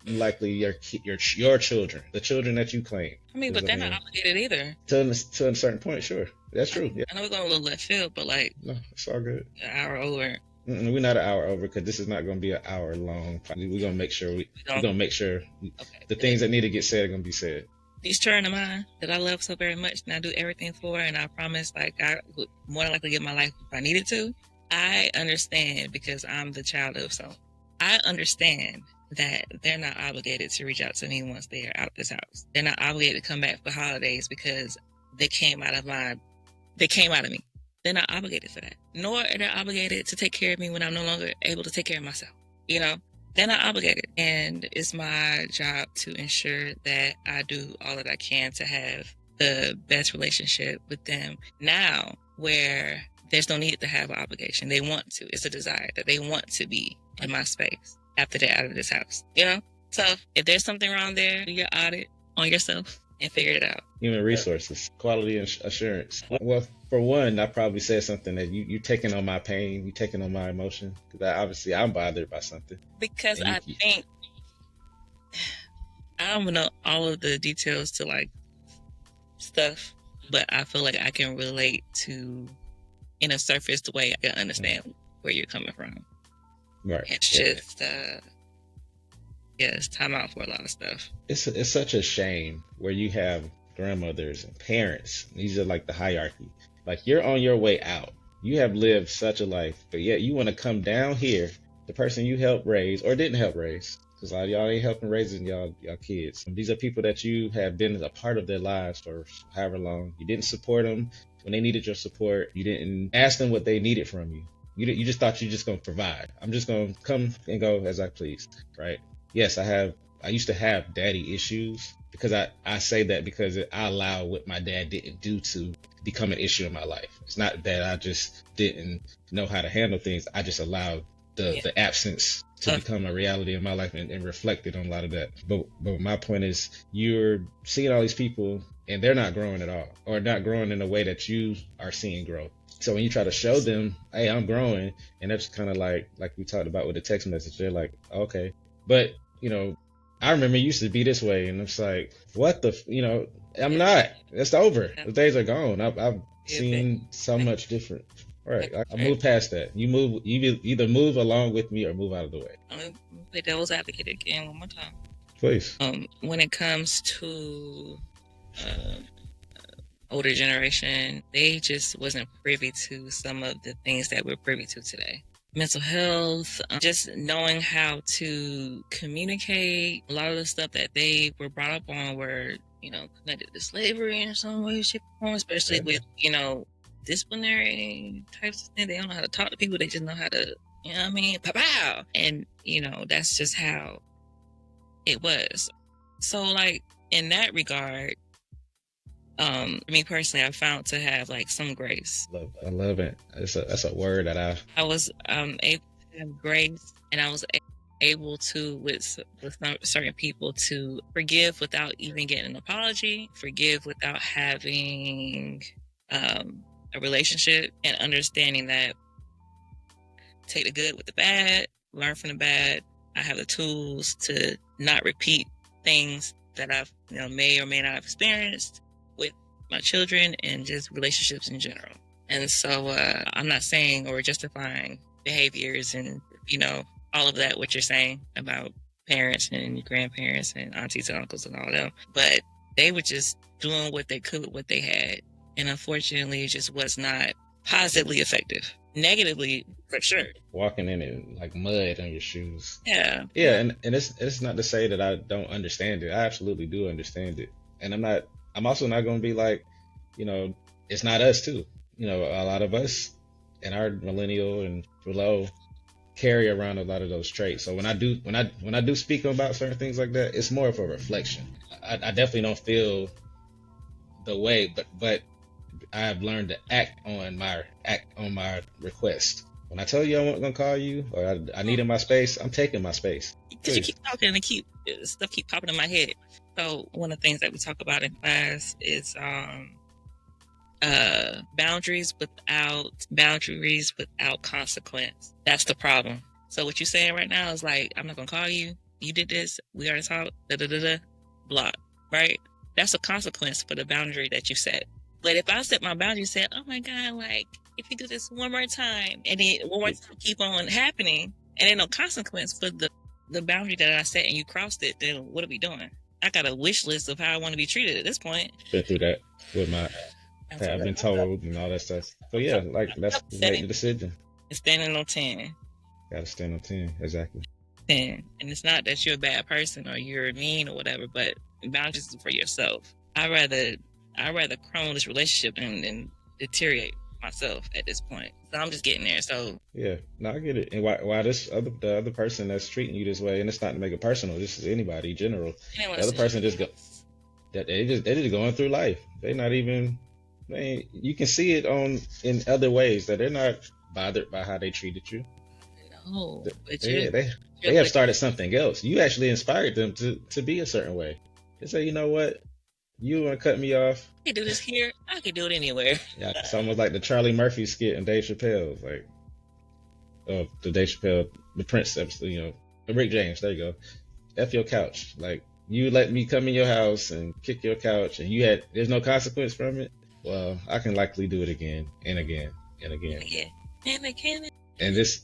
likely your children, the children that you claim. I mean, but they're not obligated either. To a certain point, sure, that's true. Yeah. I know we're going a little left field, but like, no, it's all good. An hour over. We're not an hour over, because this is not going to be an hour long. We're going to make sure the things that need to get said are going to be said. These children of mine that I love so very much and I do everything for, and I promise, like, I would more than likely give my life if I needed to. I understand, because I'm the child of, so I understand that they're not obligated to reach out to me once they are out of this house. They're not obligated to come back for holidays because they came out of me. They're not obligated for that. Nor are they obligated to take care of me when I'm no longer able to take care of myself. They're not obligated. And it's my job to ensure that I do all that I can to have the best relationship with them now, where there's no need to have an obligation. They want to. It's a desire that they want to be in my space after they're out of this house. So if there's something wrong there, do your audit on yourself and figure it out. Human resources, quality assurance. Well, for one, I probably said something that you taking on my pain, you taking on my emotion, because obviously I'm bothered by something. Because I I don't know all of the details to like stuff, but I feel like I can relate to, in a surfaced way, I can understand where you're coming from. Right. It's just, it's time out for a lot of stuff. It's such a shame where you have grandmothers and parents. These are like the hierarchy. Like you're on your way out. You have lived such a life, but yet you want to come down here, the person you helped raise or didn't help raise, because a lot of y'all ain't helping raising y'all kids. And these are people that you have been a part of their lives for however long. You didn't support them when they needed your support. You didn't ask them what they needed from you. You just thought you just gonna provide. I'm just gonna come and go as I please, right? Yes, I used to have daddy issues, because I say that because I allow what my dad didn't do to become an issue in my life. It's not that I just didn't know how to handle things. I just allowed the absence to become a reality in my life and reflected on a lot of that. But my point is, you're seeing all these people and they're not growing at all, or not growing in a way that you are seeing growth. So when you try to show them, hey, I'm growing, and that's kind of like we talked about with the text message, they're like, okay. But, I remember it used to be this way, and it's like, what the, I'm not. It's over. The days are gone. I've seen so much different. Right. I moved past that. You either move along with me or move out of the way. I'm going to play devil's advocate again one more time. Please. When it comes to older generation, they just wasn't privy to some of the things that we're privy to today. Mental health, just knowing how to communicate. A lot of the stuff that they were brought up on were, connected to slavery in some way, shape, or form, especially with, disciplinary types of things. They don't know how to talk to people. They just know how to, pow. And, that's just how it was. So, like, in that regard, me personally, I found to have like some grace. I love it. That's a word that I was able to have grace, and I was able to with some certain people to forgive without even getting an apology, forgive without having a relationship, and understanding that take the good with the bad, learn from the bad. I have the tools to not repeat things that I've may or may not have experienced with my children and just relationships in general. And so I'm not saying or justifying behaviors and all of that, what you're saying about parents and grandparents and aunties and uncles and all that, but they were just doing what they could with what they had, and unfortunately it just was not positively effective. Negatively, for sure. Walking in it like mud on your shoes. Yeah. And it's not to say that I don't understand it. I absolutely do understand it. And I'm also not going to be like, it's not us too. A lot of us and our millennial and below carry around a lot of those traits. So when I do speak about certain things like that, it's more of a reflection. I definitely don't feel the way, but I've learned to act on my request. When I tell you I'm gonna call you, or I need in my space, I'm taking my space. Because you keep talking and stuff keep popping in my head. So one of the things that we talk about in class is boundaries without consequence. That's the problem. So what you're saying right now is like, I'm not gonna call you. You did this. We already talked. Block. Right? That's a consequence for the boundary that you set. But if I set my boundary, said, oh my God, like, if you do this one more time, and then one more time keep on happening, and there's no consequence for the boundary that I set and you crossed it, then what are we doing? I got a wish list of how I want to be treated at this point. Been through that with I've been told and all that stuff. So yeah, like that's make the decision. Standing on 10. Gotta stand on 10, exactly. 10. And it's not that you're a bad person or you're mean or whatever, but boundaries for yourself. I'd rather crumble this relationship than deteriorate myself at this point. So I'm just getting there. So yeah, no, I get it. And why the other person that's treating you this way, and it's not to make it personal. This is anybody in general. The other person just they're just going through life. They're not even. You can see it in other ways that they're not bothered by how they treated you. No, but they have started something else. You actually inspired them to be a certain way. They say, you know what? You want to cut me off? I can do this here. I can do it anywhere. Yeah, it's almost like the Charlie Murphy skit in Dave Chappelle. Like, the Dave Chappelle, the Prince episode, the Rick James. There you go. F your couch. Like, you let me come in your house and kick your couch, and there's no consequence from it. Well, I can likely do it again and again and again. Yeah. And again. And this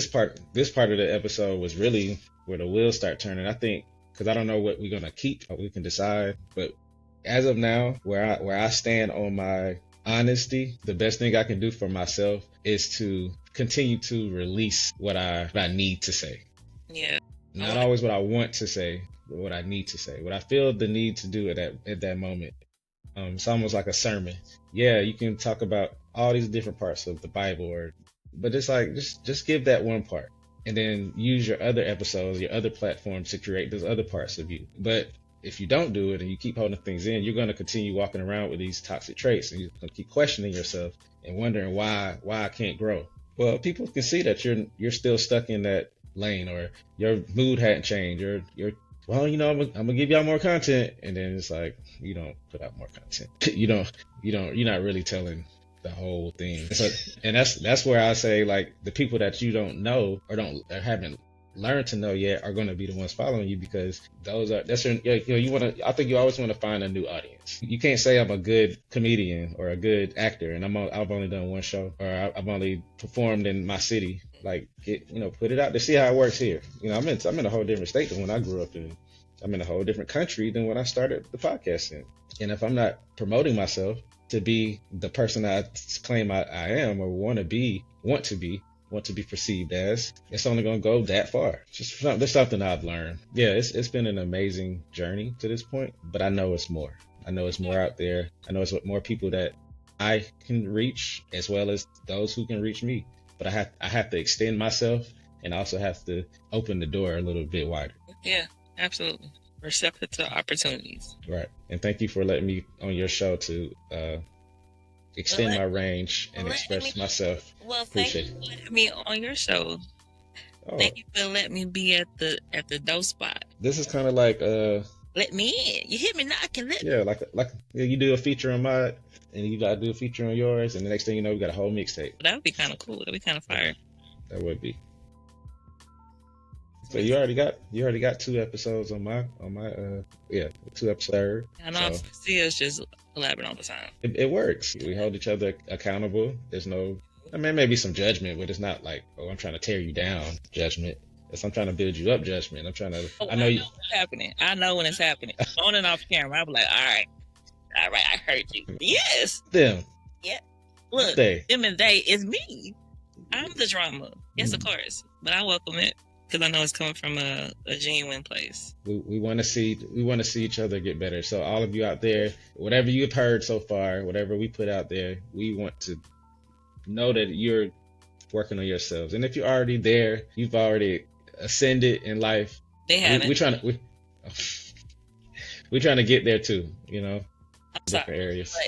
part of the episode was really where the wheels start turning. I think because I don't know what we're gonna keep, what we can decide, but as of now, where I stand on my honesty, the best thing I can do for myself is to continue to release what I need to say. Yeah. Not always what I want to say, but what I need to say. What I feel the need to do at that moment. It's almost like a sermon. Yeah, you can talk about all these different parts of the Bible, but it's like just give that one part, and then use your other episodes, your other platforms to create those other parts of you. But if you don't do it and you keep holding things in, you're going to continue walking around with these toxic traits, and you're going to keep questioning yourself and wondering why I can't grow. Well, people can see that you're still stuck in that lane, or your mood hadn't changed, or you're well, I'm gonna give y'all more content, and then it's like you don't put out more content. You're not really telling the whole thing. So, and that's where I say, like, the people that you don't know or haven't learned to know yet are going to be the ones following you, because I think you always want to find a new audience. You can't say I'm a good comedian or a good actor and I've only done one show, or I've only performed in my city. Like, put it out to see how it works here. I'm in a whole different state than when I grew up in. I'm in a whole different country than when I started the podcast in. And if I'm not promoting myself to be the person I claim I am or want to be perceived as, it's only going to go that far. There's something I've learned. Yeah, it's been an amazing journey to this point, but I know it's more. I know it's more out there. I know it's more people that I can reach, as well as those who can reach me. But I have to extend myself, and I also have to open the door a little bit wider. Yeah, absolutely. Receptive to opportunities. Right. And thank you for letting me on your show to extend my range and express myself. Well, thank you for letting me on your show. Oh. Thank you for letting me be at the ROE Spot. This is kind of like let me in. You hit me knocking. Like you do a feature on mine, and you gotta do a feature on yours, and the next thing you know, we got a whole mixtape. That would be kind of cool. That'd be kind of fire. That would be. So you already got 2 episodes on my 2 episodes. I know. So, see us just collabing all the time. It works. We hold each other accountable. There's no, maybe some judgment, but it's not like, oh, I'm trying to tear you down judgment. I'm trying to build you up judgment. I'm trying to. I know what's happening. I know when it's happening. On and off camera, I'll be like, all right, I heard you. Yes. Them. Yeah. Look, them and they is me. I'm the drama. Yes, of course, but I welcome it. Because I know it's coming from a genuine place. We want to see each other get better. So all of you out there, whatever you've heard so far, whatever we put out there, we want to know that you're working on yourselves. And if you're already there, you've already ascended in life. They haven't. We're trying to get there too. Different areas.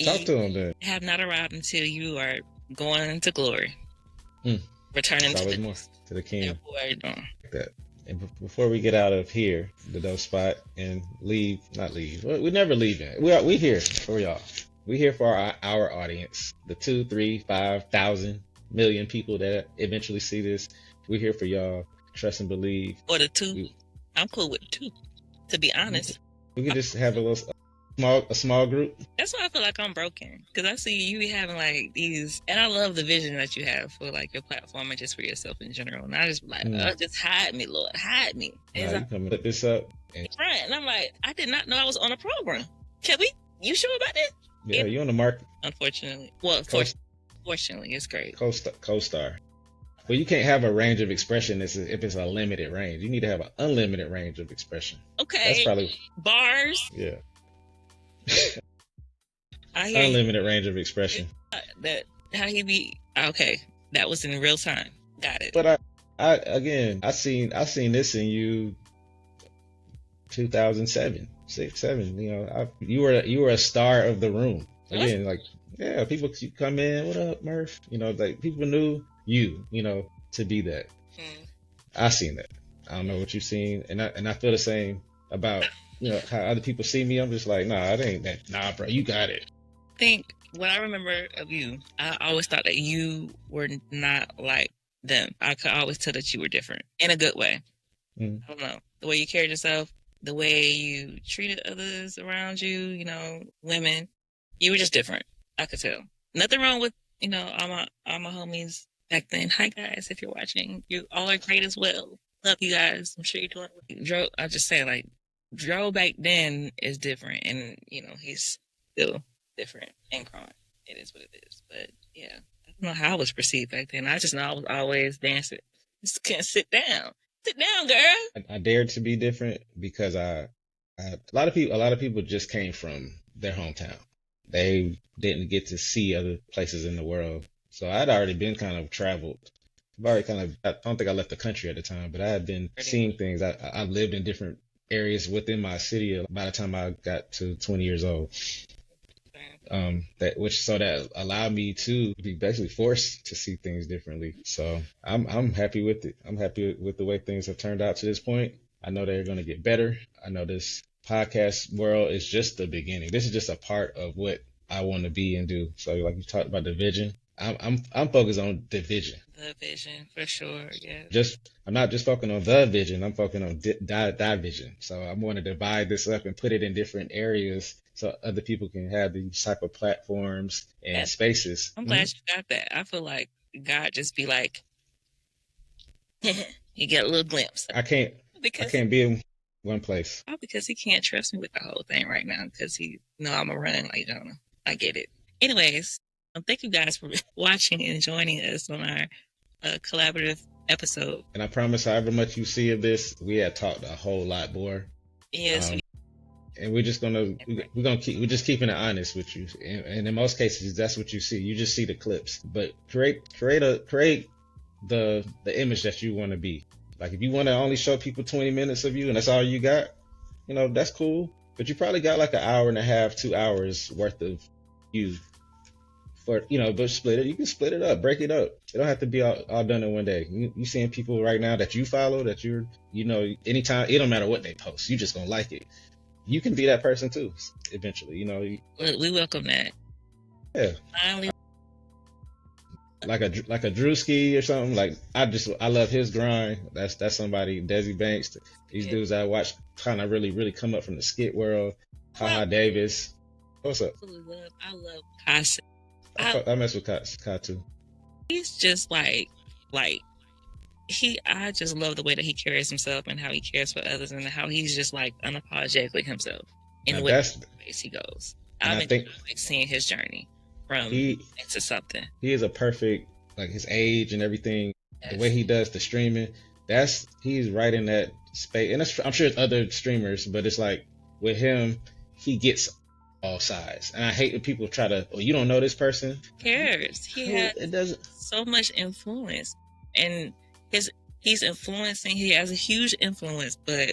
Talk to them then. Have not arrived until you are going into glory. Returning to the King. That. And before we get out of here, the ROE Spot, and not leave. We never leave it. We here for y'all. We here for our audience, the 2, 3, 5,000 million people that eventually see this. We're here for y'all. Trust and believe. Or the 2. I'm cool with 2. To be honest, we could just have a small group. That's why I feel like I'm broken, because I see you be having like these, and I love the vision that you have for like your platform and just for yourself in general. And I just be like, just hide me, Lord, hide me. And you come and put this up, right? And I'm like, I did not know I was on a program. You sure about that? Yeah, you on the market. Unfortunately, fortunately, it's great. Co-star. Well, you can't have a range of expression if it's a limited range. You need to have an unlimited range of expression. Okay. That's probably bars. Yeah. Unlimited range of expression. That how he be okay. That was in real time. Got it. But I seen this in you 2007, 6, 7. You were a star of the room. Again, like, yeah, people come in, what up, Murph? Like, people knew you, to be that. I seen that. I don't know what you've seen, and I feel the same about how other people see me. I'm just like, nah, it ain't that. Nah, bro, you got it. I think what I remember of you, I always thought that you were not like them. I could always tell that you were different in a good way. I don't know, the way you carried yourself. the way you treated others around you, you know, women. You were just different. I could tell. Nothing wrong with, you know, all my homies back then. Hi guys, if you're watching, you all are great as well. Love you guys. I'm sure you're doing. Dro, I just say like, Dro back then is different, and you know he's still different and growing. It is what it is. But yeah, I don't know how I was perceived back then. I just know I was always dancing. Just can't sit down. Sit down, girl. I dared to be different because a lot of people just came from their hometown. They didn't get to see other places in the world. So I'd already been kind of traveled. I've already kind of, I don't think I left the country at the time, but I had been seeing things. I lived in different areas within my city by the time I got to 20 years old. That allowed me to be basically forced to see things differently. So I'm happy with it. I'm happy with the way things have turned out to this point. I know they're going to get better. I know this podcast world is just the beginning. This is just a part of what I want to be and do. So like you talked about the vision, I'm focused on the vision. The vision for sure. Yeah. I'm not just focusing on the vision. I'm focusing on that vision. So I'm going to divide this up and put it in different areas so other people can have these type of platforms and spaces. I'm glad you got that. I feel like God just be like, you get a little glimpse. I can't be in one place. Oh, because he can't trust me with the whole thing right now because he know I'm a running like Jonah. I get it. Anyways, thank you guys for watching and joining us on our collaborative episode. And I promise, however much you see of this, we had talked a whole lot more. Yes. And we're just we're just keeping it honest with you. And in most cases, that's what you see. You just see the clips, but create the image that you want to be. Like if you want to only show people 20 minutes of you and that's all you got, you know, that's cool. But you probably got like an hour and a half, 2 hours worth of you for, you know, but split it. You can split it up, break it up. It don't have to be all done in one day. You seeing people right now that you follow that you know, anytime, it don't matter what they post. You just gonna like it. You can be that person too, eventually, you know. We welcome that. Yeah. Finally. Like a Drewski or something. Like I love his grind. That's somebody. Desi Banks. These dudes I watch kind of really come up from the skit world. Haha Davis. What's up? I love Casa. I mess with Ka too. He's just like I just love the way that he carries himself and how he cares for others and how he's just like unapologetically himself in whatever place he goes. I think like seeing his journey from into something. He is a perfect, like his age and everything, the way he does the streaming. He's right in that space, and I'm sure it's other streamers, but it's like with him, he gets all sides. And I hate when people try to, you don't know this person. Who cares? He has so much influence, and he's influencing. He has a huge influence, but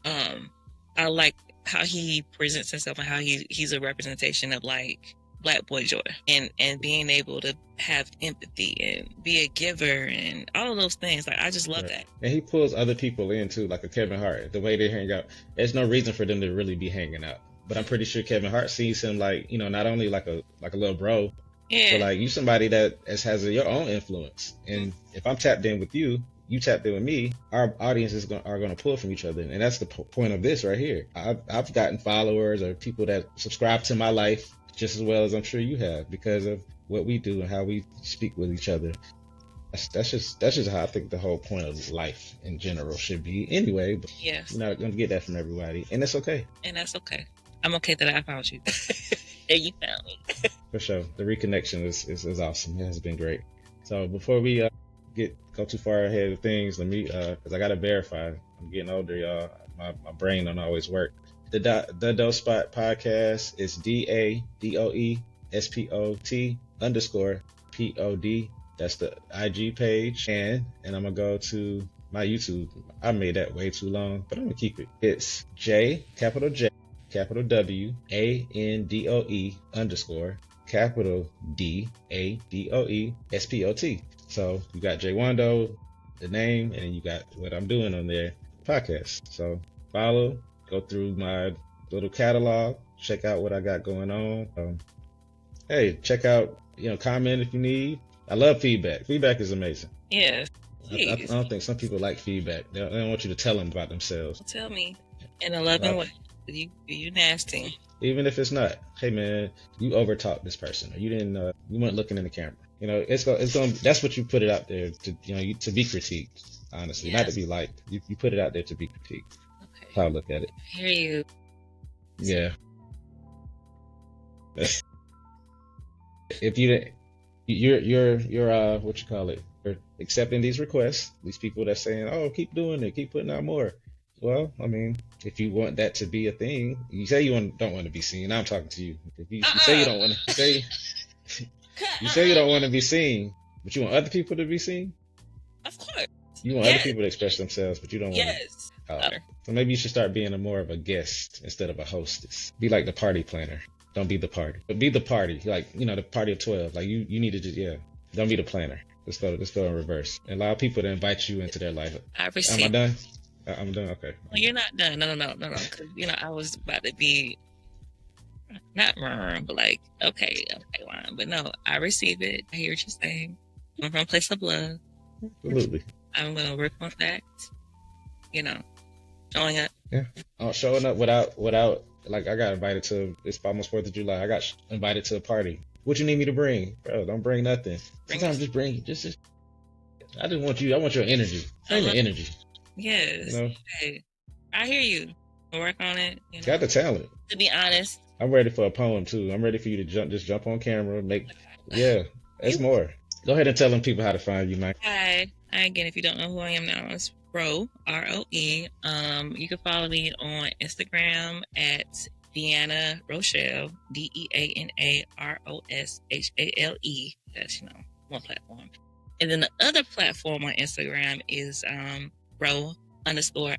I like how he presents himself and how he's a representation of like Black boy joy and being able to have empathy and be a giver and all of those things. Like I just love that. And he pulls other people in too, like a Kevin Hart. The way they hang out, there's no reason for them to really be hanging out. But I'm pretty sure Kevin Hart sees him like, you know, not only like a little bro, but like you somebody that has your own influence. And if I'm tapped in with you, you tapped in with me, our audiences are going to pull from each other. And that's the point of this right here. I've gotten followers or people that subscribe to my life just as well as I'm sure you have because of what we do and how we speak with each other. That's just how I think the whole point of life in general should be anyway. But yes, you're not going to get that from everybody. And it's okay. And that's okay. I'm okay that I found you. And you found me. For sure. The reconnection is awesome. It has been great. So before we go too far ahead of things, let me, because I got to verify. I'm getting older, y'all. My brain don't always work. The ROE Spot podcast is DADOE SPOT_POD. That's the IG page. And I'm going to go to my YouTube. I made that way too long, but I'm going to keep it. It's capital J, capital W, ANDOE _capital DADOE SPOT. So you got J Wandoe, the name, and you got what I'm doing on there, podcast. So follow, go through my little catalog, check out what I got going on. Hey, check out, comment if you need. I love feedback. Feedback is amazing. Yeah. I don't think some people like feedback. They don't want you to tell them about themselves. Tell me. In a loving way. You nasty. Even if it's not, hey man, you overtalked this person, or you didn't, you weren't looking in the camera. You know, it's going. That's what you put it out there to, to be critiqued. Honestly, not to be liked. You put it out there to be critiqued. Okay. That's how I look at it. I hear you. Yeah. If you're what you call it? You're accepting these requests. These people that's saying, oh, keep doing it, keep putting out more. Well, I mean, if you want that to be a thing, you say you don't want to be seen. I'm talking to you. If you say you don't want to say, you say you don't want to be seen, but you want other people to be seen. Of course. You want other people to express themselves, but you don't want. Yes. So maybe you should start being more of a guest instead of a hostess. Be like the party planner. Don't be the party, but be the party. Like, the party of 12. Like you need to just, don't be the planner. Let's go in reverse. And allow people to invite you into their life. Am I done? I'm done. Okay. Well, you're not done. No. Because I was about to be not wrong, but like, okay, wrong. But no, I receive it. I hear what you're saying. I'm from a place of love. Absolutely. I'm gonna work on that. Showing up. Yeah. Showing up without. Like, I got invited to. It's almost 4th of July. I got invited to a party. What you need me to bring, bro? Don't bring nothing. Sometimes just bring. Just. I just want you. I want your energy. Bring the energy. Yes. Hey, I hear you. Work on it. Got the talent. To be honest, I'm ready for a poem too. I'm ready for you to jump on camera, it's more. Go ahead and tell them people how to find you, Mike. Hi, again, if you don't know who I am now, it's Roe, ROE. You can follow me on Instagram at Deanna Rochelle, DeanaRoshale. That's one platform. And then the other platform on Instagram is Roe_I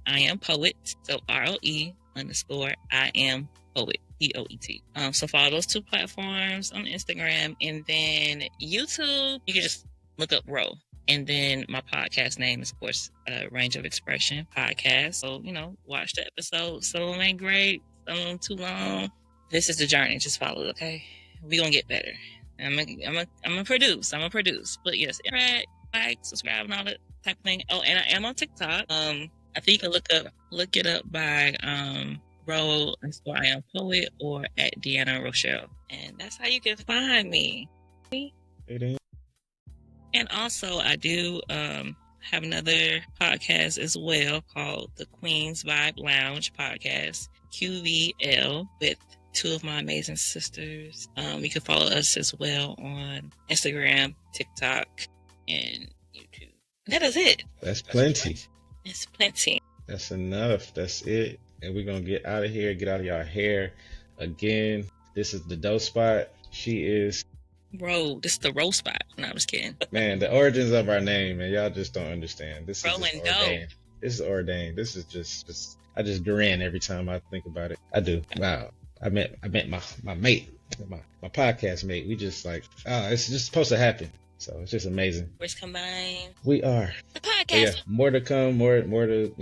am poet. So ROE_I am poet. POET. So follow those 2 platforms on Instagram, and then YouTube, you can just look up Roe. And then my podcast name is, of course, Range of Expression Podcast. So, watch the episode. Some of them ain't great, some of them too long. This is the journey. Just follow it, okay? We're going to get better. I'm gonna produce. But yes, interact, like, subscribe, and all that type of thing. Oh, and I am on TikTok. I think you can look it up by Roe_I am poet or at Deanna Rochelle. And that's how you can find me. And also, I do have another podcast as well called the Queen's Vibe Lounge Podcast, QVL, with 2 of my amazing sisters. You can follow us as well on Instagram, TikTok, and YouTube. That is it. That's plenty. It's plenty. That's enough. That's it. And we're going to get out of here, get out of y'all hair. Again, this is the Doe Spot. She is... This is the Roe Spot. No, I'm just kidding. Man, the origins of our name, man, y'all just don't understand. This is ordained. Doe. This is ordained. This is just... I just grin every time I think about it. I do. Wow. I met my mate, my podcast mate. We just like, it's just supposed to happen. So it's just amazing. We're combined. We are. The podcast. Yeah, more to come. More to.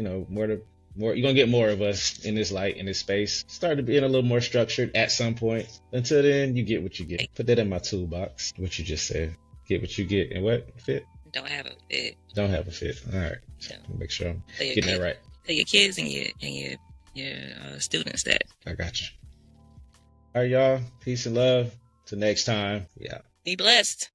You're gonna get more of us in this light, in this space. Start being a little more structured at some point. Until then, you get what you get. Put that in my toolbox. What you just said. Get what you get, and what fit? Don't have a fit. Don't have a fit. All right. So make sure I'm getting that right. Tell your kids and your students that. I got you. All right, y'all. Peace and love. Till next time. Yeah. Be blessed.